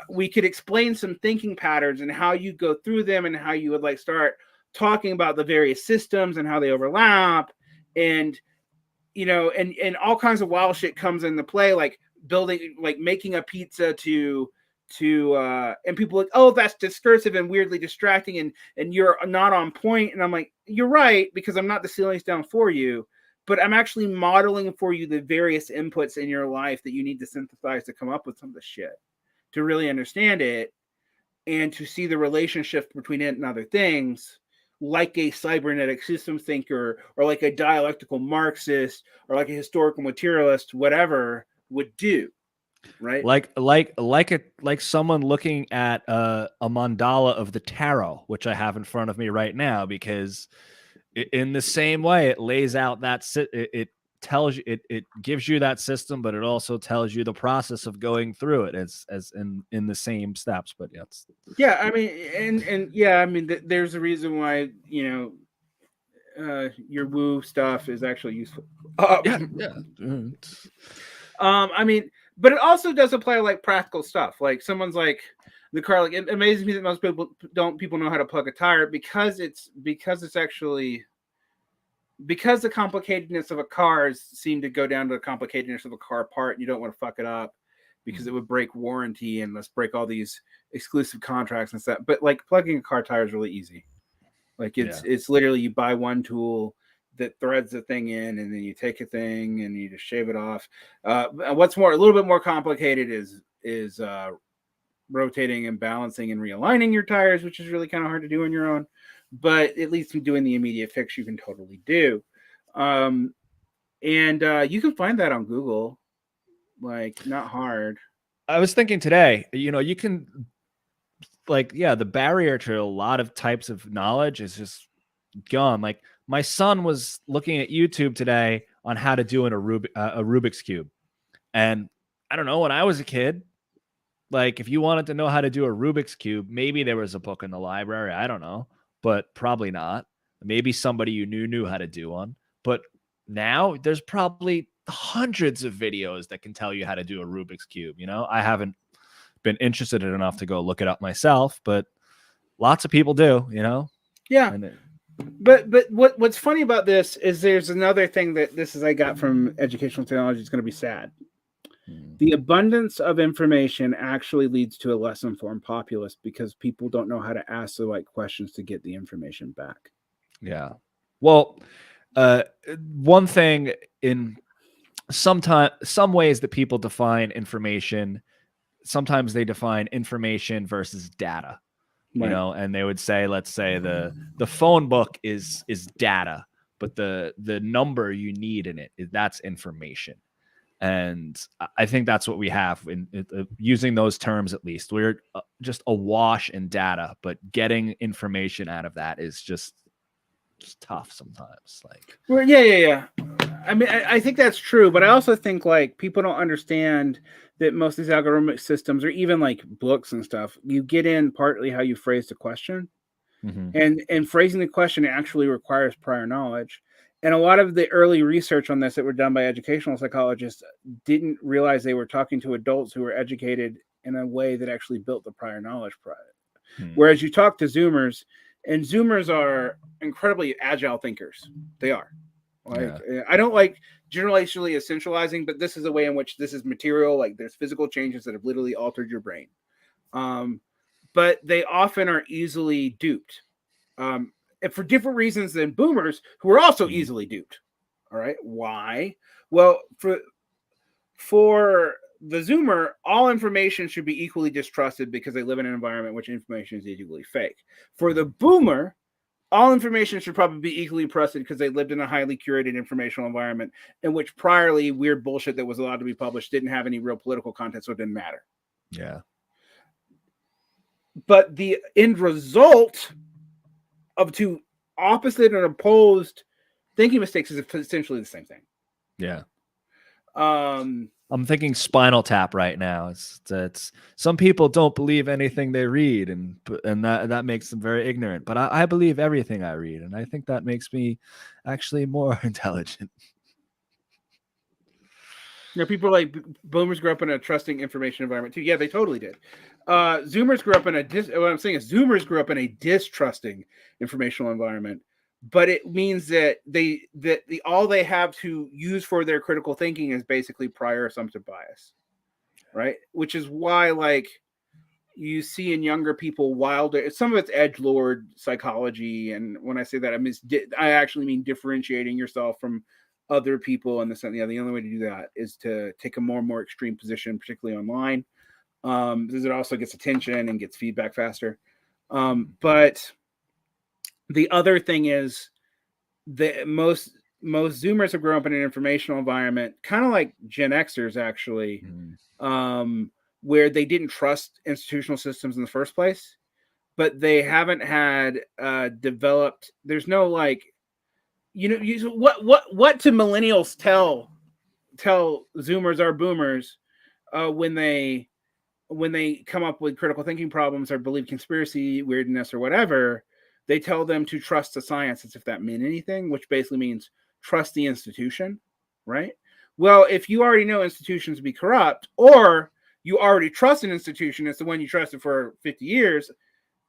we could explain some thinking patterns and how you go through them and how you would start talking about the various systems and how they overlap, and and all kinds of wild shit comes into play, building, making a pizza to and people oh, that's discursive and weirdly distracting and you're not on point. And I'm like, you're right, because I'm not distilling this down for you, but I'm actually modeling for you the various inputs in your life that you need to synthesize to come up with some of the shit, to really understand it and to see the relationship between it and other things, like a cybernetic systems thinker or like a dialectical Marxist or like a historical materialist, whatever, would do. Right? Like someone looking at a mandala of the tarot, which I have in front of me right now, because in the same way it lays out that it tells you, it gives you that system, but it also tells you the process of going through it as in the same steps. But I mean, there's a reason why your woo stuff is actually useful. I mean, but it also does apply practical stuff. Someone's the car. It amazes me that most people know how to plug a tire, because the complicatedness of a car seem to go down to the complicatedness of a car part, and you don't want to fuck it up because it would break warranty and let's break all these exclusive contracts and stuff. But plugging a car tire is really easy. It's literally you buy one tool that threads the thing in, and then you take a thing and you just shave it off. What's a little bit more complicated is rotating and balancing and realigning your tires, which is really kind of hard to do on your own. But at least doing the immediate fix you can totally do. And you can find that on Google. Not hard. I was thinking today, you can the barrier to a lot of types of knowledge is just gone. My son was looking at YouTube today on how to do a Rubik's Cube. And I don't know, when I was a kid, if you wanted to know how to do a Rubik's Cube, maybe there was a book in the library. I don't know, but probably not. Maybe somebody you knew how to do one. But now there's probably hundreds of videos that can tell you how to do a Rubik's Cube. I haven't been interested enough to go look it up myself, but lots of people do, Yeah. But what's funny about this is there's another thing that I got from educational technology. It's going to be sad. The abundance of information actually leads to a less informed populace because people don't know how to ask the right questions to get the information back. Yeah. Well, one thing in some ways that people define information, sometimes they define information versus data. Right. And they would say, let's say the phone book is data, but the number you need in it, that's information. And I think that's what we have in using those terms. At least we're just awash in data, but getting information out of that is just tough sometimes. Like, well, yeah. I mean, I think that's true, but I also think like people don't understand that most of these algorithmic systems, or even like books and stuff, you get in partly how you phrase the question, and phrasing the question actually requires prior knowledge. And a lot of the early research on this that were done by educational psychologists didn't realize they were talking to adults who were educated in a way that actually built the prior knowledge prior. Whereas you talk to Zoomers, and Zoomers are incredibly agile thinkers. They are. Like, I don't like generally essentializing, but this is a way in which this is material. Like, there's physical changes that have literally altered your brain. But they often are easily duped. And for different reasons than boomers, who are also easily duped. All right. Why? Well, for the Zoomer, all information should be equally distrusted because they live in an environment in which information is equally fake. For the boomer, all information should probably be equally trusted because they lived in a highly curated informational environment in which priorly weird bullshit that was allowed to be published didn't have any real political content, so it didn't matter. Yeah. But the end result of two opposite and opposed thinking mistakes is essentially the same thing. Yeah. I'm thinking Spinal Tap right now. It's some people don't believe anything they read, and that makes them very ignorant. But I believe everything I read, and I think that makes me actually more intelligent. You know, people like boomers grew up in a trusting information environment too. Yeah, they totally did. Zoomers grew up in what I'm saying is Zoomers grew up in a distrusting informational environment. But it means that all they have to use for their critical thinking is basically prior assumptive bias, right? Which is why, like, you see in younger people wilder. Some of it's edgelord psychology, and when I say that, I actually mean differentiating yourself from other people and this and the other. The only way to do that is to take a more and more extreme position, particularly online, because it also gets attention and gets feedback faster. But the other thing is that most Zoomers have grown up in an informational environment, kind of like Gen Xers actually, where they didn't trust institutional systems in the first place, but they haven't had developed. There's no like, what do millennials tell Zoomers or boomers when they come up with critical thinking problems or believe conspiracy weirdness or whatever? They tell them to trust the science as if that meant anything, which basically means trust the institution, right? Well, if you already know institutions to be corrupt, or you already trust an institution, it's the one you trusted for 50 years,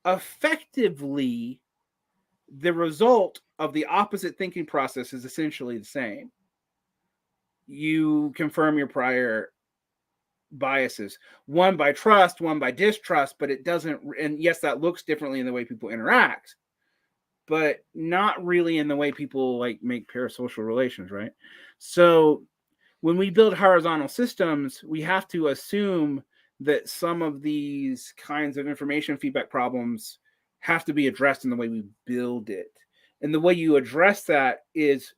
effectively, the result of the opposite thinking process is essentially the same. You confirm your prior biases, one by trust, one by distrust, but it doesn't, and yes, that looks differently in the way people interact, but not really in the way people like make parasocial relations, right? So when we build horizontal systems, we have to assume that some of these kinds of information feedback problems have to be addressed in the way we build it. And the way you address that is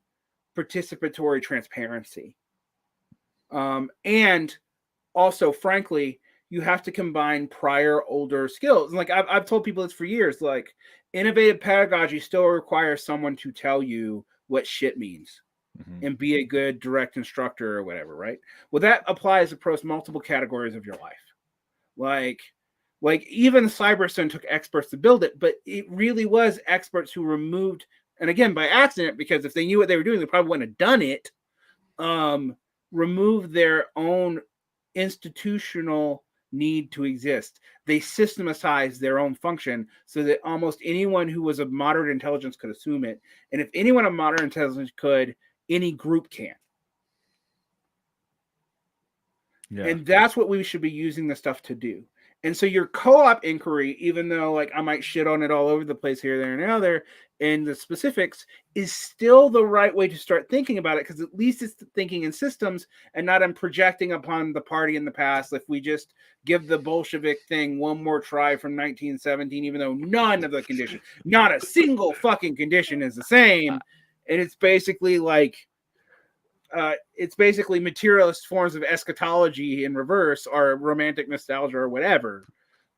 participatory transparency. And also, frankly, you have to combine prior older skills. Like I've told people this for years, like innovative pedagogy still requires someone to tell you what shit means and be a good direct instructor or whatever, right? Well, that applies across multiple categories of your life. Like even Cybersyn took experts to build it, but it really was experts who removed, and again, by accident, because if they knew what they were doing, they probably wouldn't have done it, removed their own institutional need to exist. They systematized their own function so that almost anyone who was of moderate intelligence could assume it. And if anyone of moderate intelligence could, any group can. Yeah. And that's what we should be using the stuff to do. And so your co-op inquiry, even though like I might shit on it all over the place here, there, and other, and the specifics, is still the right way to start thinking about it, because at least it's thinking in systems and not in projecting upon the party in the past. If we just give the Bolshevik thing one more try from 1917, even though none of the conditions, not a single fucking condition is the same, and it's basically like it's basically materialist forms of eschatology in reverse, or romantic nostalgia or whatever.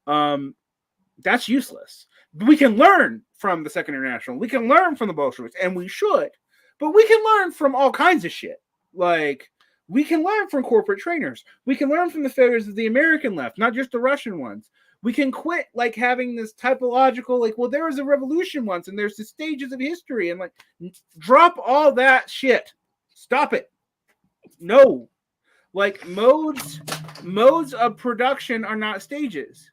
That's useless. We can learn from the Second International. We can learn from the Bolsheviks, and we should. But we can learn from all kinds of shit. Like, we can learn from corporate trainers. We can learn from the failures of the American left, not just the Russian ones. We can quit like having this typological, like, well, there was a revolution once and there's the stages of history, and like, drop all that shit. Stop it. No. Like, modes of production are not stages.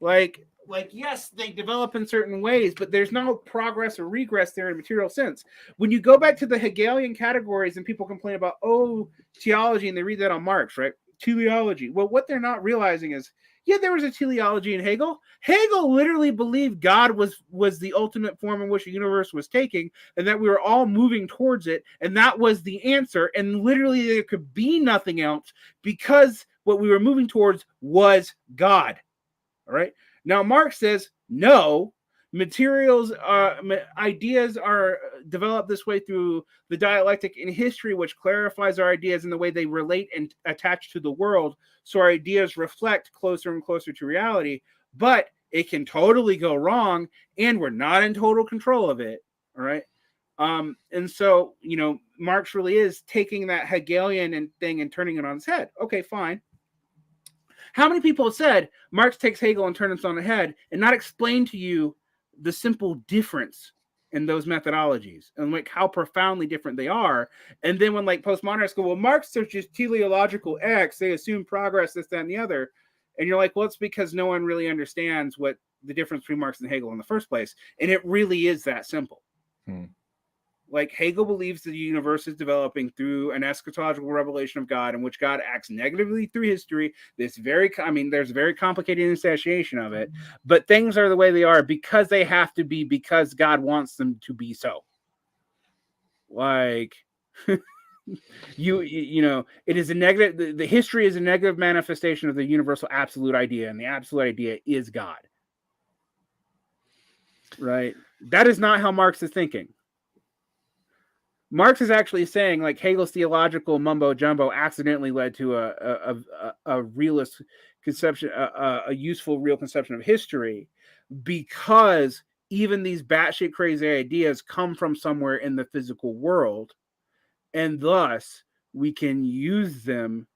Like yes, they develop in certain ways, but there's no progress or regress there in a material sense. When you go back to the Hegelian categories and people complain about, oh, teleology, and they read that on Marx, right? Teleology. Well, what they're not realizing is, yeah, there was a teleology in Hegel. Hegel literally believed God was the ultimate form in which the universe was taking, and that we were all moving towards it, and that was the answer, and literally there could be nothing else because what we were moving towards was God. All right. Now, Marx says, no, ideas are developed this way through the dialectic in history, which clarifies our ideas in the way they relate and attach to the world. So our ideas reflect closer and closer to reality, but it can totally go wrong, and we're not in total control of it. All right. And so, Marx really is taking that Hegelian thing and turning it on its head. Okay, fine. How many people have said Marx takes Hegel and turns it on the head and not explain to you the simple difference in those methodologies and like how profoundly different they are? And then when like postmodernists go, well, Marx searches teleological X, they assume progress, this, that, and the other. And you're like, well, it's because no one really understands what the difference between Marx and Hegel in the first place. And it really is that simple. Like, Hegel believes the universe is developing through an eschatological revelation of God in which God acts negatively through history. There's a very complicated instantiation of it, but things are the way they are because they have to be, because God wants them to be so. Like, it is a negative, the history is a negative manifestation of the universal absolute idea, and the absolute idea is God. Right? That is not how Marx is thinking. Marx is actually saying, like, Hegel's theological mumbo jumbo accidentally led to a realist conception, a useful real conception of history, because even these batshit crazy ideas come from somewhere in the physical world, and thus we can use them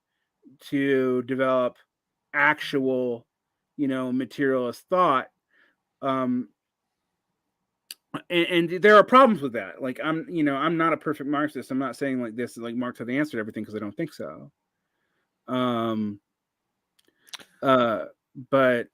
to develop actual, materialist thought. And there are problems with that. Like, I'm not a perfect Marxist. I'm not saying like this, like Marx had the answer to everything, because I don't think so. But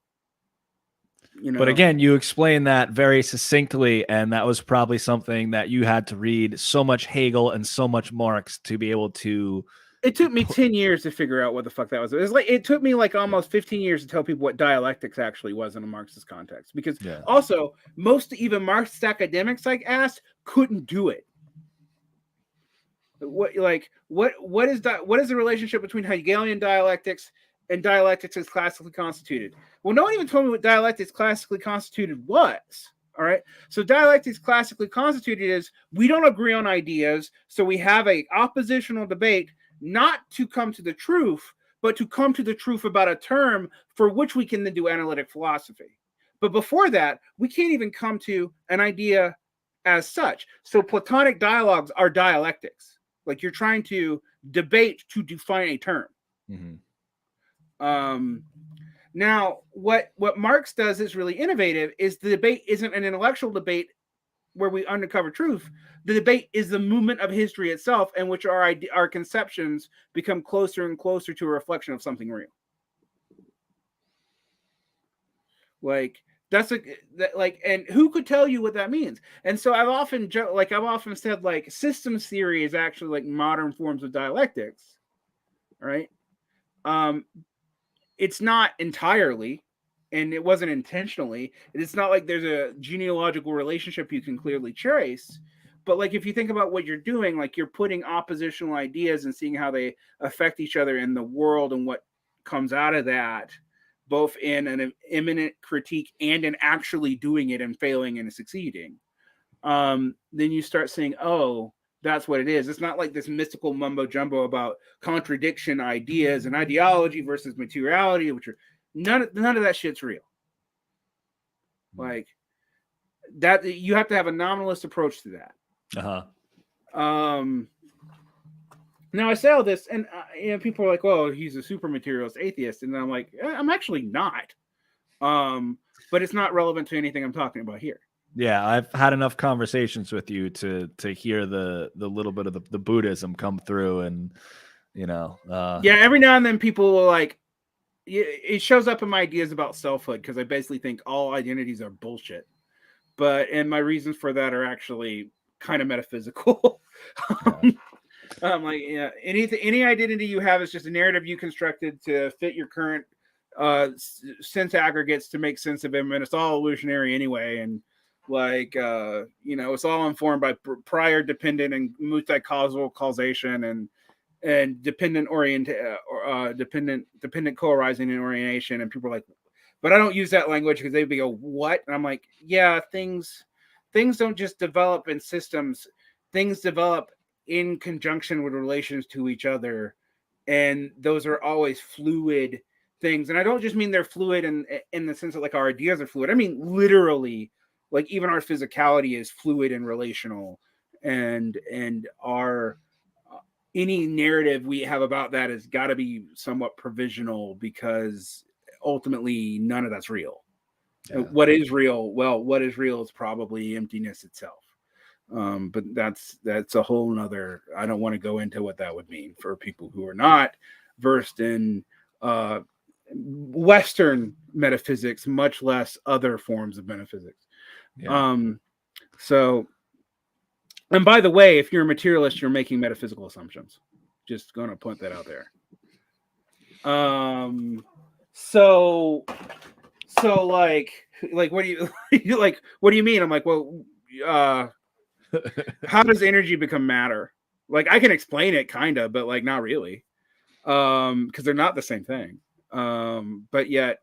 again, you explained that very succinctly, and that was probably something that you had to read so much Hegel and so much Marx to be able to. It took me 10 years to figure out what the fuck that was. It took me like almost 15 years to tell people what dialectics actually was in a Marxist context, because also most even Marxist academics like asked couldn't do it. What is the relationship between Hegelian dialectics and dialectics as classically constituted? Well, no one even told me what dialectics classically constituted was. All right. So dialectics classically constituted is we don't agree on ideas, so we have a oppositional debate, not to come to the truth, but to come to the truth about a term for which we can then do analytic philosophy. But before that, we can't even come to an idea as such. So Platonic dialogues are dialectics. Like, you're trying to debate to define a term. Now, what Marx does is really innovative. Is the debate isn't an intellectual debate where we uncover truth. The debate is the movement of history itself, in which our conceptions become closer and closer to a reflection of something real. Like, and who could tell you what that means? And so I've often said, like, systems theory is actually like modern forms of dialectics, right? It's not entirely, and it wasn't intentionally. It's not like there's a genealogical relationship you can clearly trace. But like, if you think about what you're doing, like, you're putting oppositional ideas and seeing how they affect each other in the world and what comes out of that, both in an imminent critique and in actually doing it and failing and succeeding. Then you start saying, oh, that's what it is. It's not like this mystical mumbo jumbo about contradiction ideas and ideology versus materiality, which are none of that shit's real. Like that, you have to have a nominalist approach to that. Now I say all this, and people are like, "Oh, he's a super materialist atheist," and I'm like, "I'm actually not." But it's not relevant to anything I'm talking about here. Yeah, I've had enough conversations with you to hear the little bit of the Buddhism come through, and every now and then people will like, it shows up in my ideas about selfhood because I basically think all identities are bullshit. And my reasons for that are actually kind of metaphysical. I'm like, any identity you have is just a narrative you constructed to fit your current sense aggregates to make sense of them, and it's all illusionary anyway. And like, it's all informed by prior dependent and multi-causal causation and dependent co-arising and orientation. And people are like, but I don't use that language because they'd go, what? And I'm like, yeah, things don't just develop in systems. Things develop in conjunction with relations to each other. And those are always fluid things. And I don't just mean they're fluid in the sense that like our ideas are fluid. I mean, literally, like even our physicality is fluid and relational, and our any narrative we have about that has got to be somewhat provisional, because ultimately none of that's real. Yeah. What is real? Well, what is real is probably emptiness itself. But that's a whole nother, I don't want to go into what that would mean for people who are not versed in Western metaphysics, much less other forms of metaphysics. Yeah. And by the way, if you're a materialist, you're making metaphysical assumptions. Just going to point that out there. So like what do you like? What do you mean? I'm like, well, how does energy become matter? Like, I can explain it kind of, but like not really, because they're not the same thing. But yet,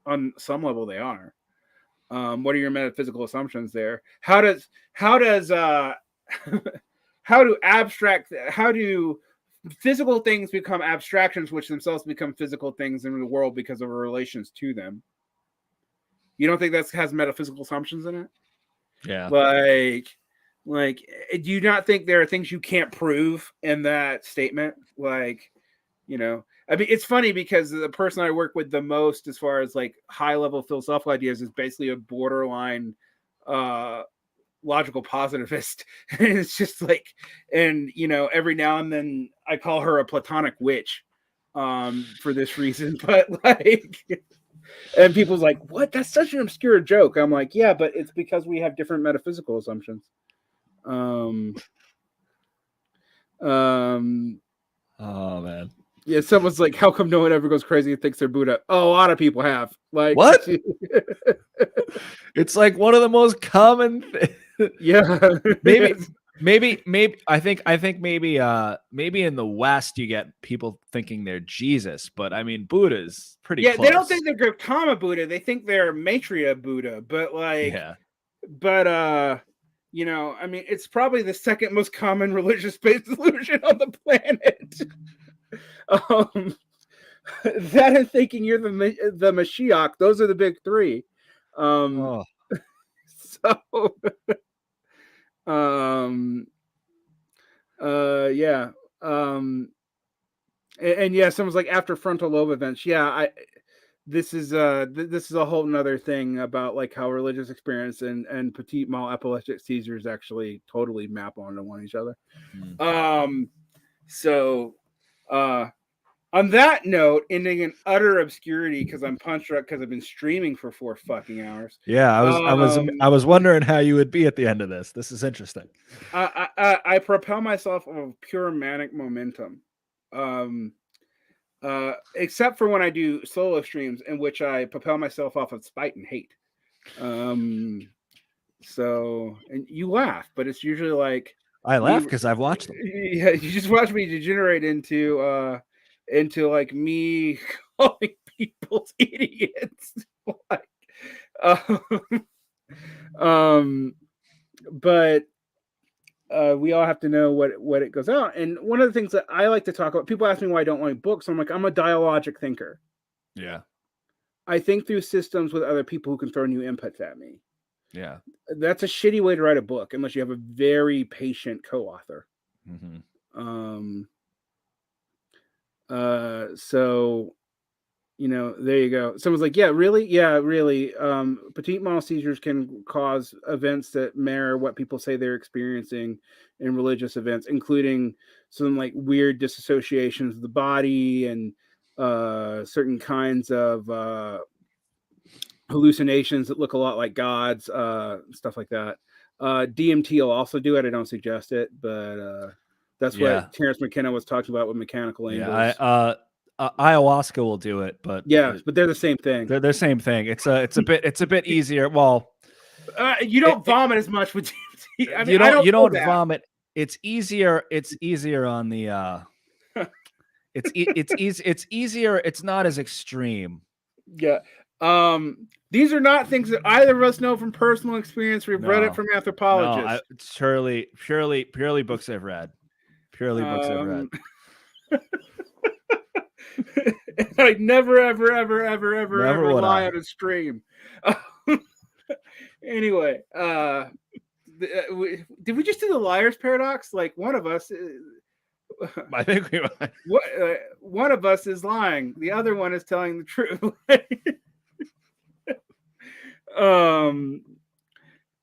on some level, they are. What are your metaphysical assumptions there? How do physical things become abstractions, which themselves become physical things in the world because of our relations to them? You don't think that has metaphysical assumptions in it? Yeah. Like, do you not think there are things you can't prove in that statement? Like, I mean, it's funny because the person I work with the most as far as like high level philosophical ideas is basically a borderline logical positivist. And it's just like, and every now and then I call her a Platonic witch for this reason. But like, and people's like, what? That's such an obscure joke. I'm like, yeah, but it's because we have different metaphysical assumptions. Oh man. Yeah, someone's like, how come no one ever goes crazy and thinks they're Buddha? Oh, a lot of people have. Like, what? It's like one of the most common yeah. maybe I think maybe in the West you get people thinking they're Jesus, but I mean Buddha's pretty close. They don't think they're Gautama Buddha, they think they're Maitreya Buddha, but like I mean, it's probably the second most common religious-based delusion on the planet. That and thinking you're the Mashiach, those are the big three. And yeah, someone's like, after frontal lobe events. Yeah, this is a whole nother thing about like how religious experience and petit mal epileptic seizures actually totally map onto one each other. On that note, ending in utter obscurity because I'm punch drunk because I've been streaming for 4 fucking hours. Yeah, I was wondering how you would be at the end of this. This is interesting. I propel myself of pure manic momentum. Except for when I do solo streams in which I propel myself off of spite and hate. And you laugh, but it's usually like I laugh because I've watched them. Yeah, you just watch me degenerate into like me calling people idiots. Like, but we all have to know what it goes out. And one of the things that I like to talk about, people ask me why I don't like books. I'm like, I'm a dialogic thinker. Yeah. I think through systems with other people who can throw new inputs at me. Yeah. That's a shitty way to write a book unless you have a very patient co-author. Mm-hmm. So, you know, there you go. Someone's like, yeah, really? Yeah, really. Petite model seizures can cause events that mirror what people say they're experiencing in religious events, including some like weird disassociations of the body and certain kinds of hallucinations that look a lot like gods, stuff like that. DMT will also do it. I don't suggest it, but that's what Terrence McKenna was talking about with mechanical angles. Yeah, ayahuasca will do it, but but they're the same thing. They're the same thing. It's a bit easier. Well, you don't vomit as much with DMT. I mean, you don't vomit. It's easier. It's easier on the. It's easier. It's not as extreme. Yeah. These are not things that either of us know from personal experience. We've read it from anthropologists. No, it's purely books I've read. Purely books I've read. I never, ever rely on a stream. Anyway, did we just do the liar's paradox? Like one of us, I think we one of us is lying, the other one is telling the truth.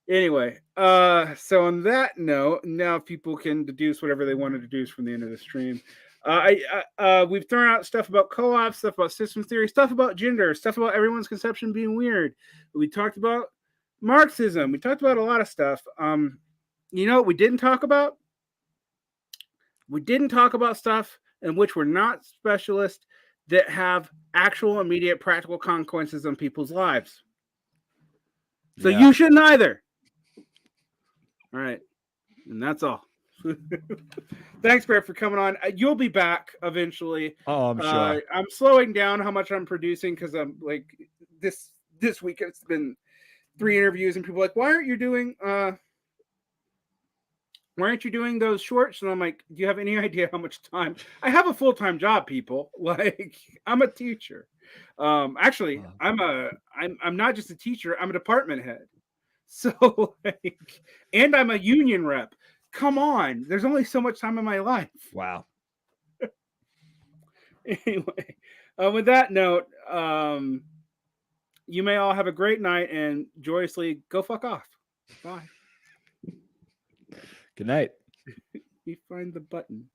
Anyway, so on that note, now people can deduce whatever they want to deduce from the end of the stream. We've thrown out stuff about co-ops, stuff about system theory, stuff about gender, stuff about everyone's conception being weird. We talked about Marxism. We talked about a lot of stuff. You know what we didn't talk about? We didn't talk about stuff in which we're not specialists that have actual immediate practical consequences on people's lives. So you shouldn't either. All right. And that's all. Thanks, Brett, for coming on. You'll be back eventually. Oh, I'm sure. I'm slowing down how much I'm producing because I'm like this week it's been 3 interviews and people are like, why aren't you doing those shorts? And I'm like, do you have any idea how much time? I have a full-time job, people. Like, I'm a teacher. Actually, I'm not just a teacher, I'm a department head. So like, and I'm a union rep. Come on, there's only so much time in my life. Wow. Anyway, with that note, you may all have a great night and joyously go fuck off. Bye. Good night. You find the button.